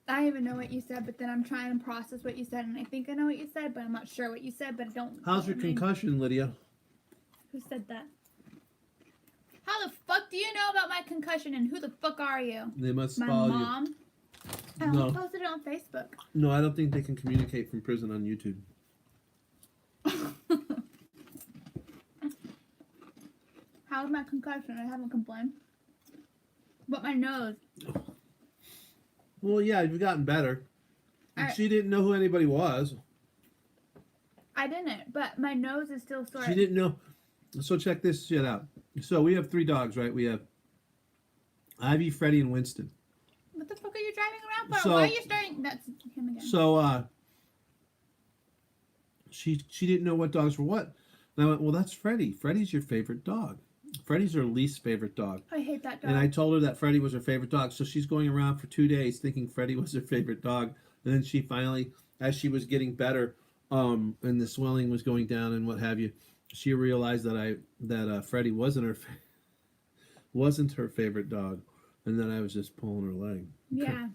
I don't even know what you said, but then I'm trying to process what you said, and I think I know what you said, but I'm not sure what you said, but I don't. How's your concussion, Lydia? Who said that? How the fuck do you know about my concussion, and who the fuck are you? They must my follow mom? you. I only posted it on Facebook. No, I don't think they can communicate from prison on YouTube. How's my concussion? I haven't complained. But my nose. Well, yeah, you've gotten better. She didn't know who anybody was. I didn't, but my nose is still sore. She didn't know. So check this shit out. So we have 3 dogs, right? We have Ivy, Freddie, and Winston. What the fuck are you driving around for? So, why are you starting? That's him again. So, she didn't know what dogs were what. And I went, well, that's Freddie. Freddie's your favorite dog. Freddie's her least favorite dog. I hate that dog. And I told her that Freddie was her favorite dog. So she's going around for 2 days thinking Freddie was her favorite dog. And then she finally, as she was getting better, and the swelling was going down and what have you, she realized that Freddie wasn't her favorite dog, and that I was just pulling her leg. Yeah.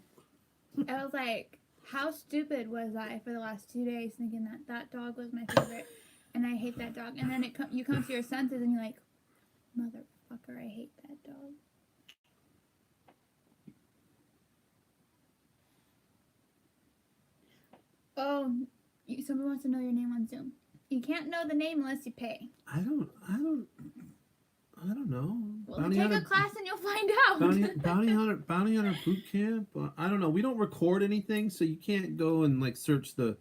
I was like, how stupid was I for the last 2 days thinking that that dog was my favorite, and I hate that dog. And then you come to your senses and you're like, motherfucker, I hate that dog. Oh, somebody wants to know your name on Zoom. You can't know the name unless you pay. I don't know. Well, take a class and you'll find out. Bounty hunter boot camp. I don't know. We don't record anything, so you can't go and like search the.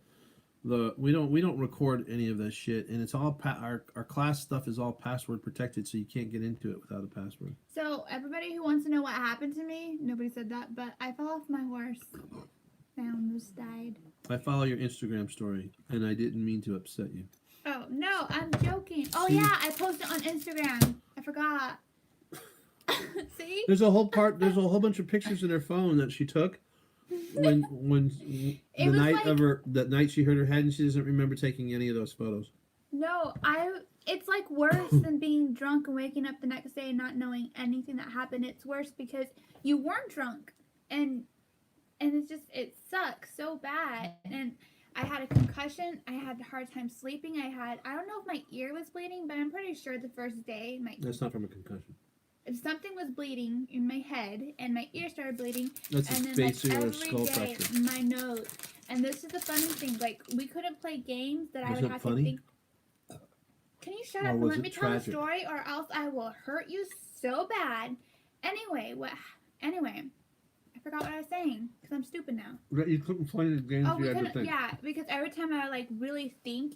We don't record any of that shit, and it's all our class stuff is all password protected, so you can't get into it without a password. So everybody who wants to know what happened to me, nobody said that, but I fell off my horse. I almost died. I follow your Instagram story, and I didn't mean to upset you. Oh no, I'm joking. Oh yeah, I posted on Instagram. I forgot. See? There's a whole bunch of pictures in her phone that she took when that night she hurt her head, and she doesn't remember taking any of those photos. No, it's like worse than being drunk and waking up the next day and not knowing anything that happened. It's worse because you weren't drunk, and it sucks so bad. And I had a concussion. I had a hard time sleeping. I don't know if my ear was bleeding, but I'm pretty sure the first day That's not from a concussion. Something was bleeding in my head, and my ear started bleeding. That's and then basically like a every skull day, fracture. my nose. And this is the funny thing. Like we couldn't play games that I would have funny? to think. Can you shut Or up and was let it me tell tragic? the story, or else I will hurt you so bad. Anyway, I forgot what I was saying because I'm stupid now. You couldn't play the games you had to think. Yeah, because every time I like really think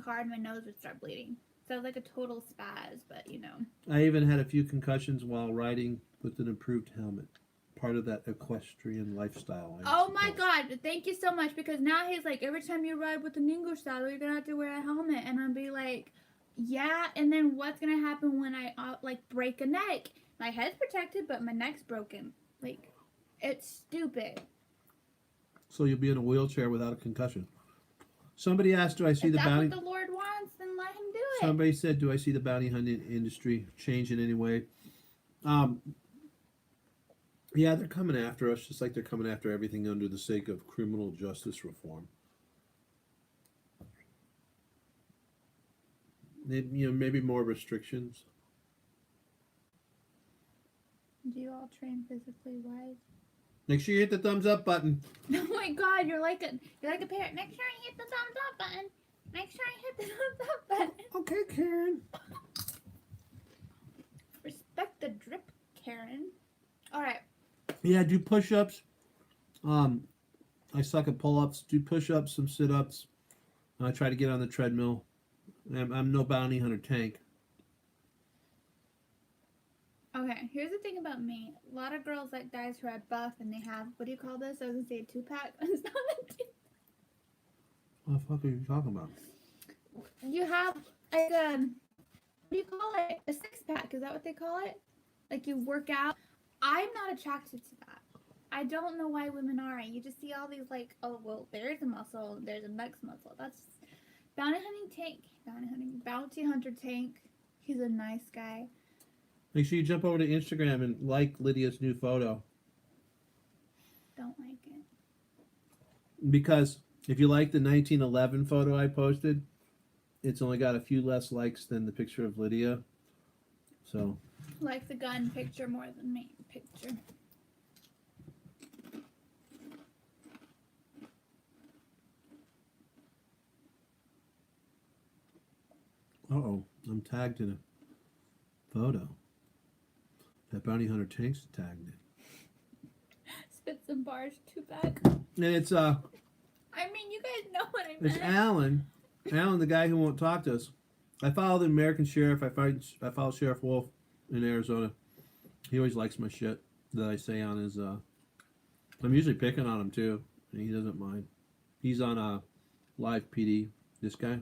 hard, my nose would start bleeding. So it was like a total spaz, but you know. I even had a few concussions while riding with an improved helmet. Part of that equestrian lifestyle. Oh my God! Thank you so much, because now he's like, every time you ride with an English saddle, you're gonna have to wear a helmet, and I'll be like, yeah. And then what's gonna happen when I like break a neck? My head's protected, but my neck's broken. Like, it's stupid. So you'll be in a wheelchair without a concussion. Somebody asked, "Do I see the bounty?" If that's what the Lord wants, then let him do it. Somebody said, "Do I see the bounty hunting industry change in any way?" Yeah, they're coming after us, just like they're coming after everything under the sake of criminal justice reform. Maybe more restrictions. Do you all train physically wise? Make sure you hit the thumbs up button. Oh my God, you're like a parrot. Make sure you hit the thumbs up button. Make sure you hit the thumbs up button. Okay, Karen. Respect the drip, Karen. All right. Yeah, do push-ups. I suck at pull-ups. Do push-ups, some sit-ups. I try to get on the treadmill. I'm no bounty hunter tank. Okay, here's the thing about me. A lot of girls like guys who are buff and they have, what do you call this? I was gonna say a 2-pack. It's not a 2-pack. What the fuck are you talking about? You have like a, what do you call it? A 6-pack. Is that what they call it? Like you work out. I'm not attracted to that. I don't know why women are. You just see all these like, oh well, there's a muscle, there's a next muscle. That's bounty hunter tank. He's a nice guy. Make sure you jump over to Instagram and like Lydia's new photo. Don't like it. Because if you like the 1911 photo I posted, it's only got a few less likes than the picture of Lydia. So. Like the gun picture more than me picture. Uh-oh, I'm tagged in a photo. That bounty hunter tank's tagged in. Spit some bars, 2-pack. And it's I mean, you guys know what I meant. It's Alan, the guy who won't talk to us. I follow the American Sheriff. I follow Sheriff Wolf in Arizona. He always likes my shit that I say on his. I'm usually picking on him too, and he doesn't mind. He's on live PD. This guy.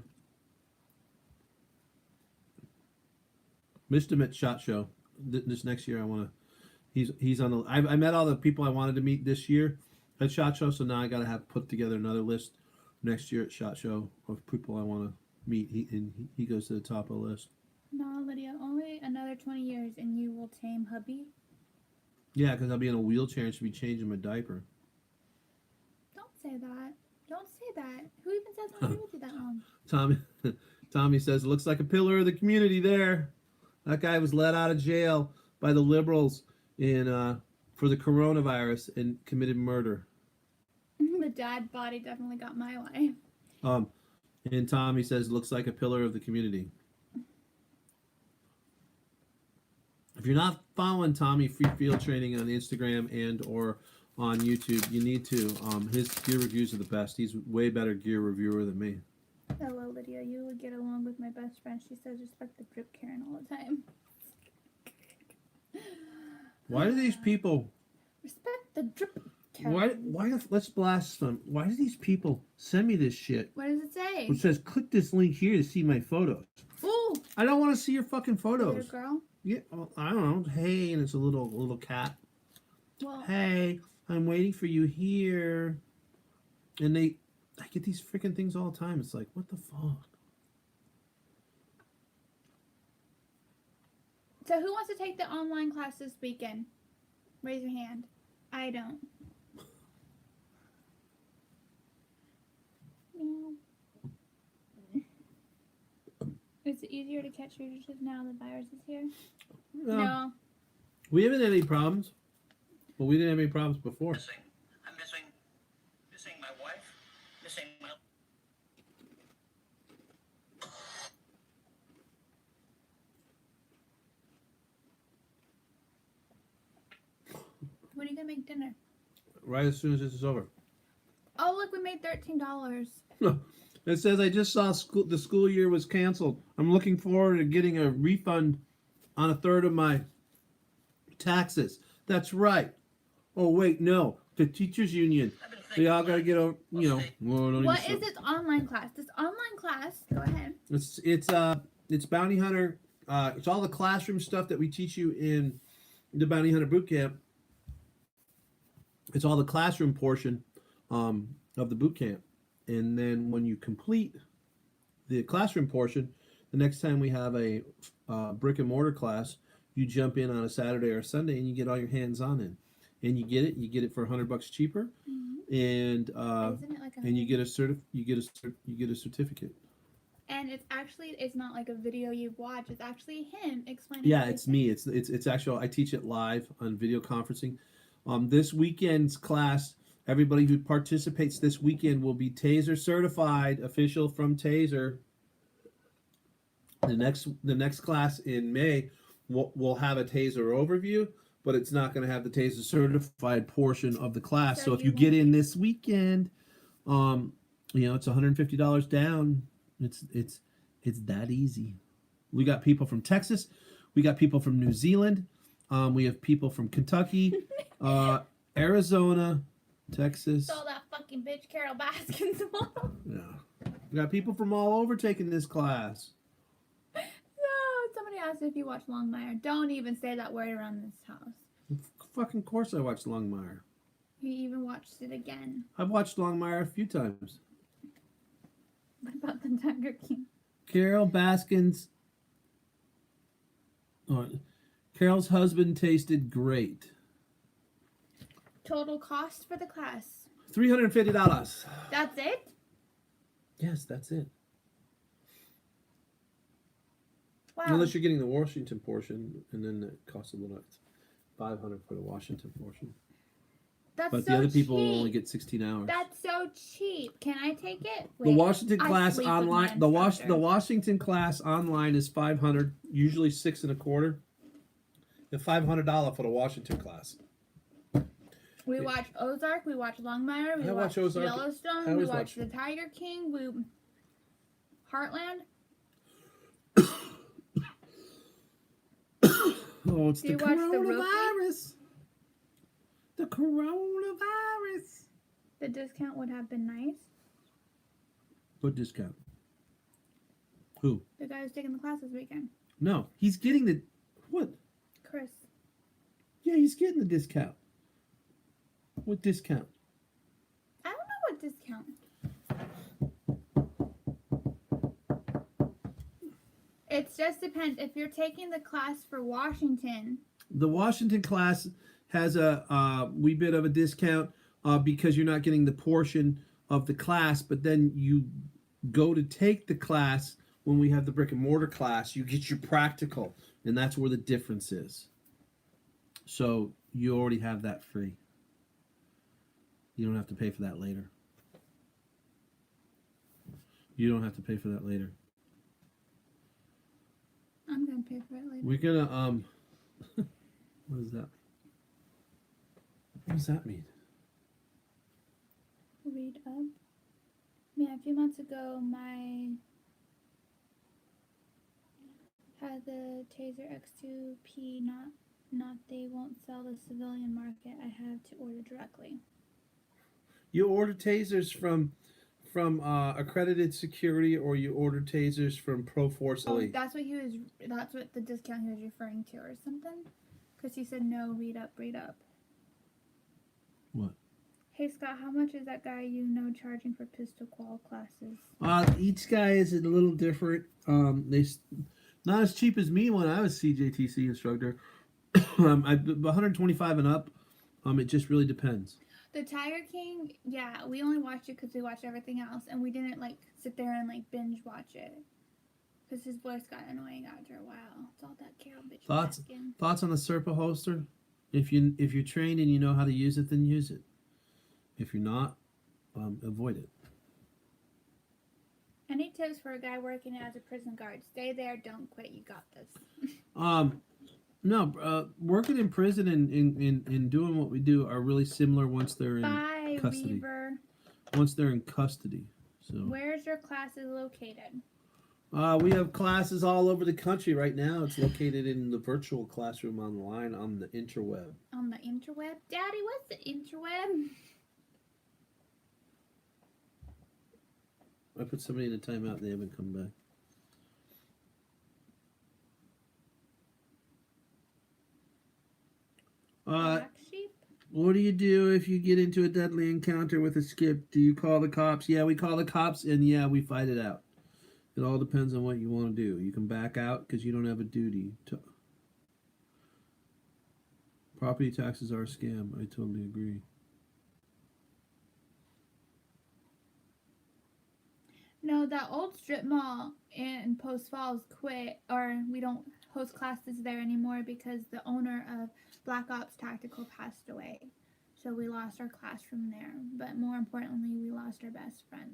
Missed him at SHOT Show. This next year, I want to. He's on the. I met all the people I wanted to meet this year at SHOT Show, so now I got to have put together another list next year at SHOT Show of people I want to meet. He goes to the top of the list. No, Lydia, only another 20 years and you will tame hubby. Yeah, because I'll be in a wheelchair and should be changing my diaper. Don't say that. Don't say that. Who even says I'm with you that long? Tommy says, looks like a pillar of the community there. That guy was let out of jail by the liberals for the coronavirus and committed murder. The dad body definitely got my way. And Tommy says, looks like a pillar of the community. If you're not following Tommy Free Field Training on Instagram and or on YouTube, you need to. His gear reviews are the best. He's way better gear reviewer than me. Hello, Lydia. You would get along with my best friend. She says respect the drip Karen all the time. Why do these people... Respect the drip Karen. Let's blast them. Why do these people send me this shit? What does it say? It says, click this link here to see my photos. Ooh! I don't want to see your fucking photos. Little girl? Yeah, well, I don't know. Hey, and it's a little cat. Well, Hey, I'm waiting for you here. And I get these freaking things all the time. It's like, what the fuck? so who wants to take the online class this weekend? Raise your hand. I don't. Meow. Is it easier to catch fugitives now the virus is here? No. We haven't had any problems. Well, we didn't have any problems before. I'm missing my wife, missing my... When are you gonna make dinner? Right as soon as this is over. Oh, look, we made $13. It says I just saw the school year was canceled. I'm looking forward to getting a refund on a third of my taxes. That's right. Oh wait, no, the teachers union. They all gotta get over. You know. What is this online class? This online class. Go ahead. It's Bounty Hunter. It's all the classroom stuff that we teach you in the Bounty Hunter boot camp. It's all the classroom portion of the boot camp. And then when you complete the classroom portion, the next time we have a brick and mortar class, you jump in on a Saturday or Sunday and you get all your hands on in. And you get it for $100 cheaper. Mm-hmm. And Isn't it like and you get a certificate. And it's not like a video you watch. It's actually him explaining. Yeah, everything. it's me. It's actual. I teach it live on video conferencing. This weekend's class, everybody who participates this weekend will be Taser certified, official from Taser. The next class in May will have a Taser overview, but it's not going to have the Taser certified portion of the class. So if you get in this weekend, it's $150 down. It's that easy. We got people from Texas, we got people from New Zealand, we have people from Kentucky, Arizona, Texas. Saw that fucking bitch Carol Baskins tomorrow. Yeah, we got people from all over taking this class. No, somebody asked if you watch Longmire. Don't even say that word around this house. Fucking course I watched Longmire. You even watched it again. I've watched Longmire a few times. What about the Tiger King? Carol Baskins. Carol's husband tasted great. Total cost for the class. $350. That's it? Yes, that's it. Wow. Unless you're getting the Washington portion, and then it costs a little. It's $500 for the Washington portion. That's But so the other people cheap. will only get 16 hours. That's so cheap. Can I take it? The Wait, Washington I class sleep with my online. The instructor. Washington class online is $500, usually $625. The $500 for the Washington class. We watch Ozark. We watch Longmire. We I watch Ozark. Yellowstone. I We always watch watch- The Tiger King. Heartland. Oh, it's Do the you watch The Rookie? coronavirus. The coronavirus. The discount would have been nice. What discount? Who? The guy who's taking the class this weekend. No, he's getting the what? Chris. Yeah, he's getting the discount. What discount? I don't know what discount. It just depends. If you're taking the class for Washington, The Washington class has a wee bit of a discount because you're not getting the portion of the class, but then you go to take the class when we have the brick and mortar class, you get your practical, and that's where the difference is. So you already have that free. You don't have to pay for that later. You don't have to pay for that later. I'm gonna pay for it later. We're gonna what does that mean? What does that mean? Read up. Yeah, a few months ago, my had the Taser X2P. Not they won't sell the civilian market. I have to order directly. You order tasers from accredited security, or you order tasers from Pro Force Oh, Elite. that's what the discount he was referring to, or something. Because he said no. Read up. What? Hey Scott, how much is that guy you know charging for pistol qual classes? Each guy is a little different. Not as cheap as me when I was CJTC instructor. I 125 and up. It just really depends. The Tiger King, yeah, we only watched it because we watched everything else, and we didn't like sit there and like binge watch it because his voice got annoying after a while. It's all that Carol bitch. Thoughts on the Serpa holster? If you're trained and you know how to use it, then use it. If you're not, avoid it. Any tips for a guy working as a prison guard? Stay there, don't quit. You got this. No, working in prison and doing what we do are really similar once they're in custody. Weaver. Once they're in custody. So Where's your classes located? we have classes all over the country right now. It's located in the virtual classroom online on the interweb. On the interweb? Daddy, what's the interweb? I put somebody in a timeout and they haven't come back. Black sheep? What do you do if you get into a deadly encounter with a skip? Do you call the cops? Yeah, we call the cops, and yeah, we fight it out. It all depends on what you want to do. You can back out because you don't have a duty. Property taxes are a scam. I totally agree. No, that old strip mall in Post Falls quit, or we don't host classes there anymore because the owner of Black Ops Tactical passed away. So we lost our class from there. But more importantly, we lost our best friend.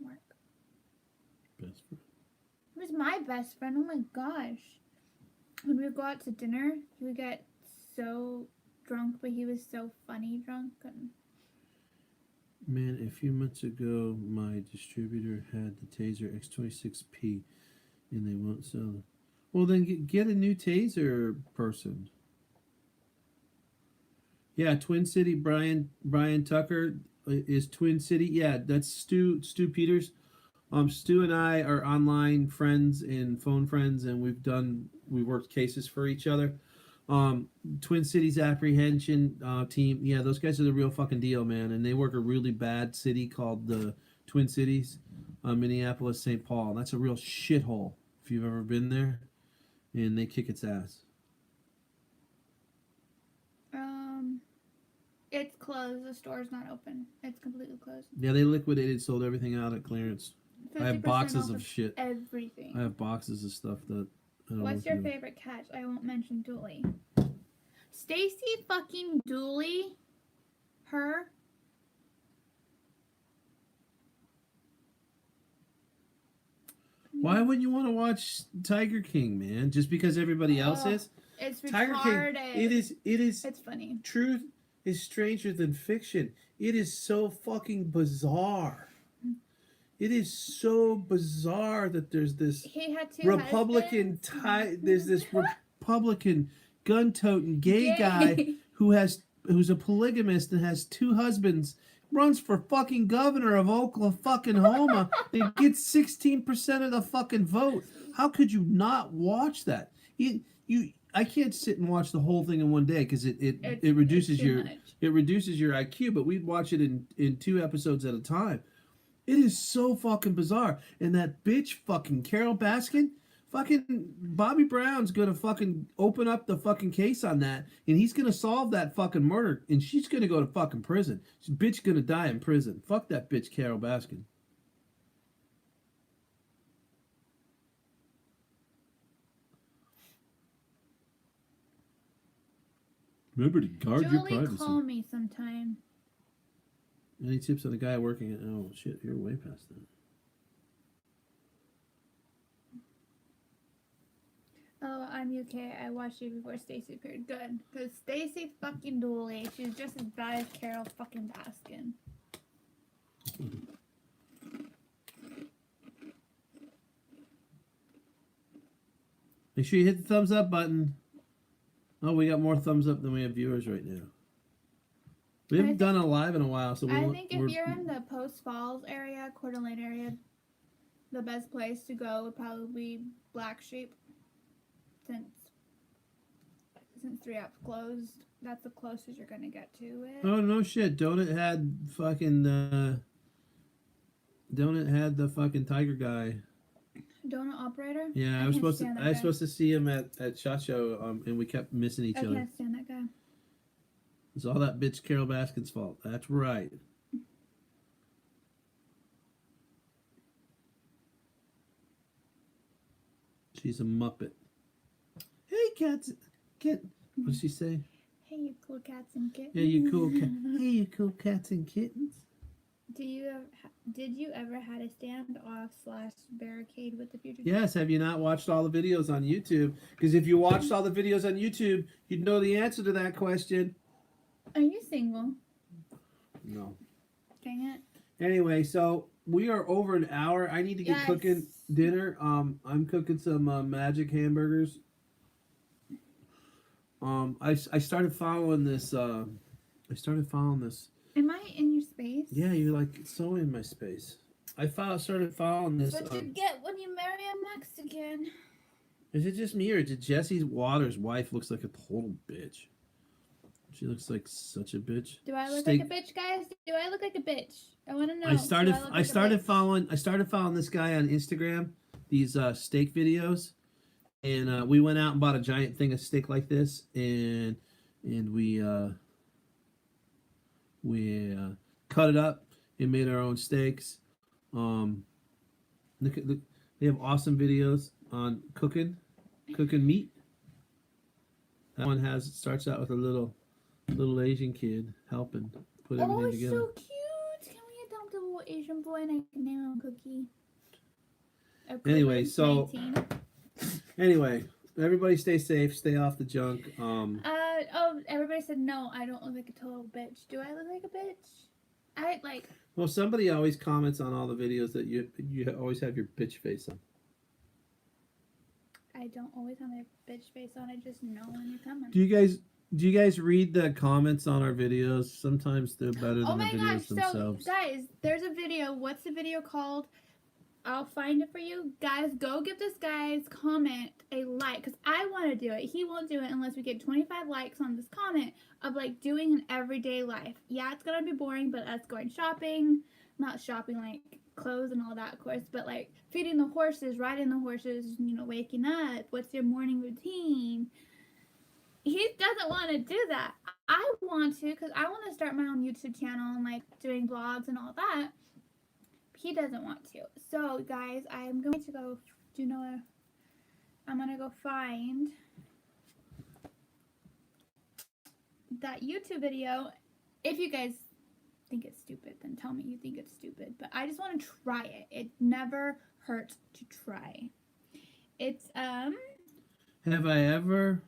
Mark. Best friend. He was my best friend. Oh my gosh. When we would go out to dinner, he would get so drunk, but he was so funny drunk. And Man, a few months ago, my distributor had the Taser X26P, and they won't sell it. Well, then get a new Taser person. Yeah, Twin City. Brian Tucker is Twin City. Yeah, that's Stu Peters. Stu and I are online friends and phone friends, and we worked cases for each other. Twin Cities Apprehension team. Yeah, those guys are the real fucking deal, man. And they work a really bad city called the Twin Cities, Minneapolis, St. Paul. That's a real shithole if you've ever been there. And they kick its ass. it's closed. The store's not open. It's completely closed. Yeah, they liquidated, sold everything out at clearance. I have 50% boxes off of shit. Everything. I have boxes of stuff that I don't What's know your if you- favorite catch? I won't mention Dooley. Stacy fucking Dooley? Her? Why wouldn't you want to watch Tiger King, man? Just because everybody else Oh, is? It's Tiger retarded. King. It is. It's funny. Truth is stranger than fiction. It is so fucking bizarre. It is so bizarre that there's this He had two Republican husbands. there's this Republican gun-toting gay guy who's a polygamist and has two husbands, runs for fucking governor of Oklahoma and gets 16% of the fucking vote. How could you not watch that? I can't sit and watch the whole thing in one day because it reduces it reduces your IQ. But we'd watch it in 2 episodes at a time. It is so fucking bizarre. And that bitch fucking Carol Baskin, fucking Bobby Brown's gonna fucking open up the fucking case on that, and he's gonna solve that fucking murder, and she's gonna go to fucking prison. This bitch gonna die in prison. Fuck that bitch Carol Baskin. Remember to guard your Julie, privacy. call me sometime. Any tips on the guy working at... Oh, shit. You're way past that. Oh, I'm UK. I watched you before Stacey appeared. Good. Because Stacey fucking Dooley, she's just as bad as Carol fucking Baskin. Make sure you hit the thumbs up button. Oh, we got more thumbs up than we have viewers right now. We haven't done a live in a while, so I think if you're in the Post Falls area, Coeur d'Alene area, the best place to go would probably be Black Sheep. Since 3 Apps closed, that's the closest you're gonna get to it. Oh no shit! Donut had fucking Donut had the fucking tiger guy. Donut operator. Yeah, I was supposed to see him at SHOT Show, and we kept missing each other. I can't stand that guy. It's all that bitch Carol Baskin's fault. That's right. She's a muppet. Hey, cats, kitten. What did she say? Hey, you cool cats and kittens. Yeah, you cool cat. Hey, you cool cats and kittens. Did you ever had a standoff/barricade with the future? Yes. Have you not watched all the videos on YouTube? Because if you watched all the videos on YouTube, you'd know the answer to that question. Are you single? No. Dang it. Anyway, so we are over an hour. I need to get cooking dinner. I'm cooking some magic hamburgers. I started following this. Am I in your space? Yeah, you're like so in my space. Started following this. What you get when you marry a Mexican? Is it just me or did Jesse Waters' wife looks like a total bitch? She looks like such a bitch. Do I look like a bitch, guys? Do I look like a bitch? I want to know. I started following this guy on Instagram. These steak videos, and we went out and bought a giant thing of steak like this, and we cut it up and made our own steaks. They have awesome videos on cooking meat. That one starts out with a little Asian kid helping put everything together. Oh, so cute! Can we adopt a little Asian boy and I can name him Cookie? Anyway, everybody stay safe, stay off the junk. Everybody said no, I don't look like a total bitch. Do I look like a bitch? Well, somebody always comments on all the videos that you always have your bitch face on. I don't always have my bitch face on. I just know when you're coming. Do you guys read the comments on our videos? Sometimes they're better than the videos themselves. So, guys, there's a video. What's the video called? I'll find it for you. Guys, go give this guy's comment a like, because I want to do it. He won't do it unless we get 25 likes on this comment of, like, doing an everyday life. Yeah, it's going to be boring, but us going shopping, not shopping, like, clothes and all that, of course, but, like, feeding the horses, riding the horses, waking up, what's your morning routine? He doesn't want to do that. I want to, because I want to start my own YouTube channel and, like, doing vlogs and all that. He doesn't want to. So, guys, I'm going to go, I'm going to go find that YouTube video. If you guys think it's stupid, then tell me you think it's stupid. But I just want to try it. It never hurts to try. It's, Have I ever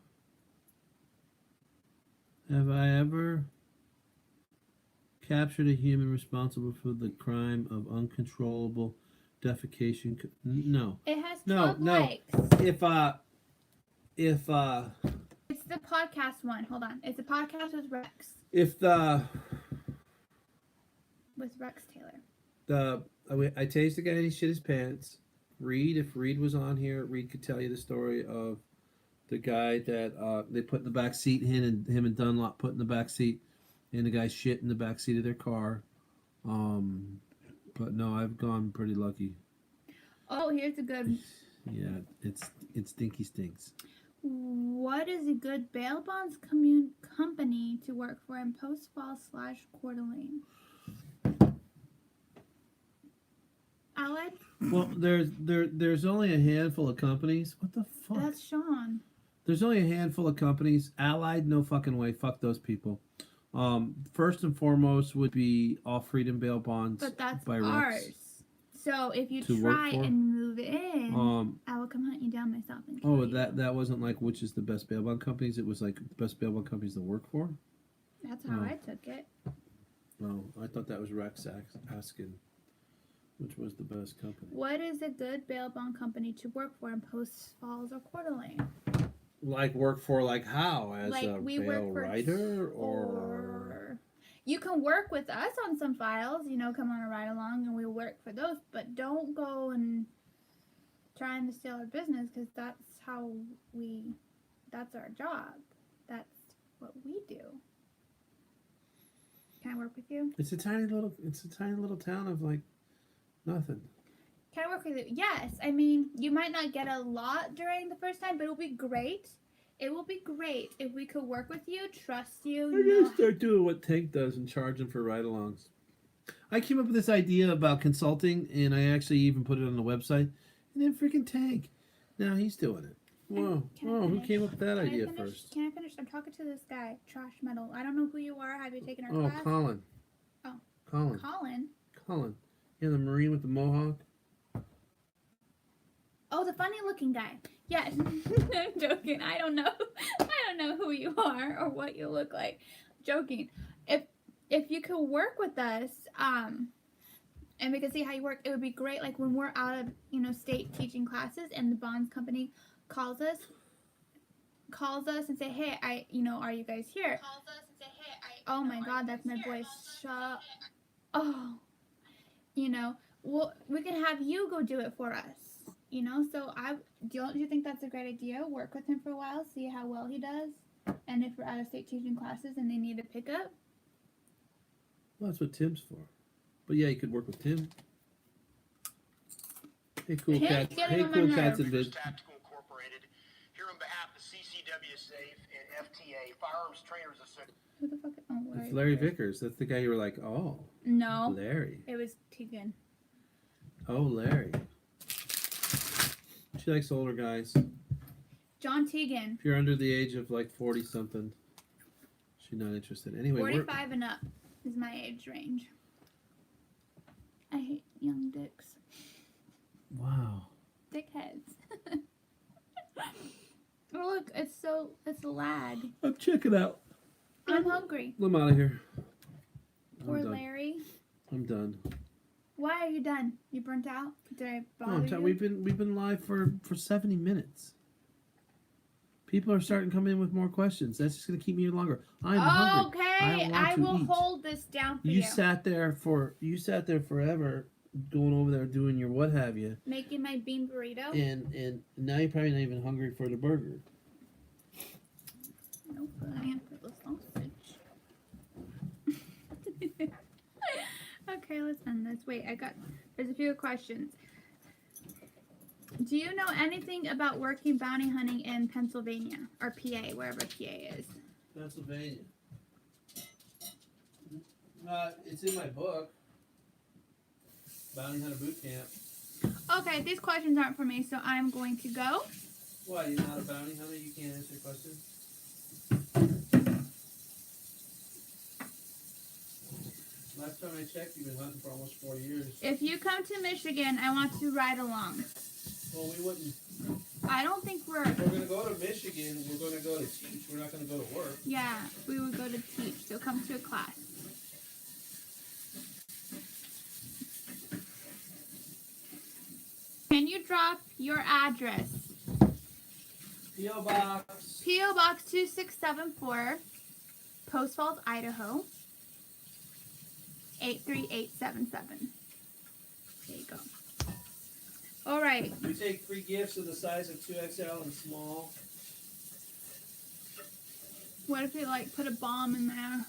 captured a human responsible for the crime of uncontrollable defecation? No. It has 12 likes. If It's the podcast one. Hold on. It's a podcast with Rex. With Rex Taylor. I tased the guy and he shit his pants. Reed, if Reed was on here, Reed could tell you the story of the guy that they put in the back seat. Him and Dunlop put in the back seat, and the guy shit in the back seat of their car. But no, I've gone pretty lucky. Oh, here's a good. Yeah, it stinky stinks. What is a good bail bonds company to work for in Post Falls / Coeur d'Alene? Allied? Well, there's only a handful of companies. What the fuck? That's Sean. There's only a handful of companies. Allied, no fucking way. Fuck those people. First and foremost would be All Freedom Bail Bonds But that's by ours. Rex. So if you To work try for? and move in, I will come hunt you down myself and kill Oh, you. that wasn't like which is the best bail bond companies. It was like the best bail bond companies to work for. That's how Oh. I took it. Oh, I thought that was Rex asking which was the best company. What is a good bail bond company to work for in Post Falls or Coeur d'Alene? Like work for like how as Like, a we work bail for writer or you can work with us on some files, come on a ride along and we'll work for those, but don't go and trying to steal our business because that's our job. That's what we do. Can I work with you? it's a tiny little town of like nothing. Can I work with you? Yes. I mean, you might not get a lot during the first time, but it'll be great. It will be great if we could work with you, trust you. I'm gonna start doing what Tank does and charging for ride-alongs. I came up with this idea about consulting, and I actually even put it on the website. And then freaking Tank, now he's doing it. Whoa, Can I whoa! Who finish? came up with that Can I idea finish? first? Can I finish? I'm talking to this guy, Trash Metal. I don't know who you are. Have you taken our Oh, class? Colin. Oh. Colin. Colin. Yeah, the Marine with the mohawk. Oh, the funny looking guy. Yes. I'm joking. I don't know. I don't know who you are or what you look like. Joking. If you could work with us, and we could see how you work, it would be great. Like when we're out of, state teaching classes and the bonds company calls us and say, hey, are you guys here? Oh my God, that's my voice. Shut. Oh, well, we can have you go do it for us. So don't you think that's a great idea? Work with him for a while, see how well he does, and if we're out of state teaching classes and they need a pickup. Well, that's what Tim's for. But yeah, you could work with Tim. Hey, cool Tim's cats. getting Hey, on my cool nerves. cats and bits. Tactical Incorporated. Here on behalf of CCW Safe and FTA, Firearms Trainers Association. Who the fuck? Oh, It's Larry Vickers. That's the guy you were like, oh, No, Larry. it was Tegan. Oh, Larry. She likes older guys. John Tegan. If you're under the age of like 40 something, she's not interested. Anyway, 45 and up is my age range. I hate young dicks. wow. Dickheads. Oh, look, it's a lag. I'm checking out. I'm hungry. I'm out of here. Poor I'm done. Larry. I'm done. Why are you done? You burnt out? Did I No, bother you? we've been live for 70 minutes. People are starting to come in with more questions. That's just gonna keep me here longer. I'm hungry. Okay, want I to will eat. hold this down for you. You sat there forever, going over there doing your what have you, Making my bean burrito. and now you're probably not even hungry for the burger. Nope, I am for the sausage. Okay, let's end this. Wait, there's a few questions. Do you know anything about working bounty hunting in Pennsylvania or PA, wherever PA is? Pennsylvania. It's in my book. Bounty Hunter Boot Camp. Okay, these questions aren't for me, so I'm going to go. Why, you're not a bounty hunter? You can't answer questions? Last time I checked, you've been hunting for almost 4 years. If you come to Michigan, I want to ride along. Well, we wouldn't. I don't think If we're going to go to Michigan, we're going to go to teach. We're not going to go to work. Yeah, we would go to teach, so come to a class. Can you drop your address? P.O. Box. P.O. Box 2674, Post Falls, Idaho, 83877. There you go. All right. We take free gifts of the size of 2XL and small. What if we like put a bomb in there?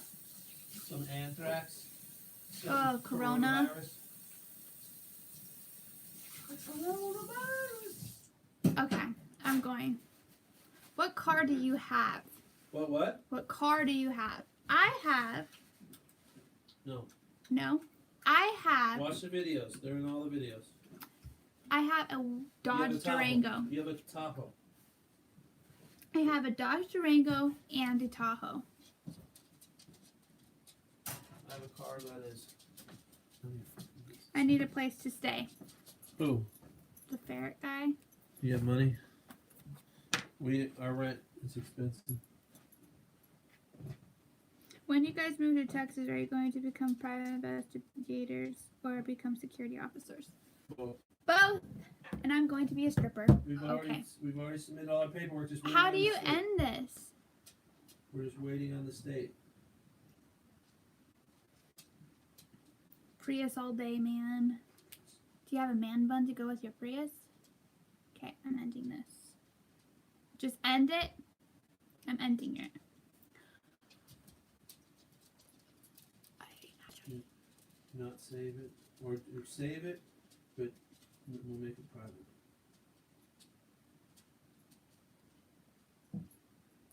Some anthrax. Some Oh, Corona. Coronavirus. Okay, I'm going. What car do you have? What? What car do you have? I have. No. No. I have. Watch the videos. They're in all the videos. I have a Dodge Durango. You have a Tahoe. I have a Dodge Durango and a Tahoe. I have a car that is. I need a place to stay. Who? The ferret guy. Do you have money? Our rent is expensive. When you guys move to Texas, are you going to become private investigators or become security officers? Well, Both. And I'm going to be a stripper. we've already submitted all our paperwork. Just waiting How on do the you state. end this? We're just waiting on the state. Prius all day, man. Do you have a man bun to go with your Prius? Okay, I'm ending this. Just end it. I'm ending it. Not save it, or save it, but we'll make it private.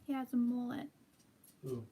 He has a mullet. Who?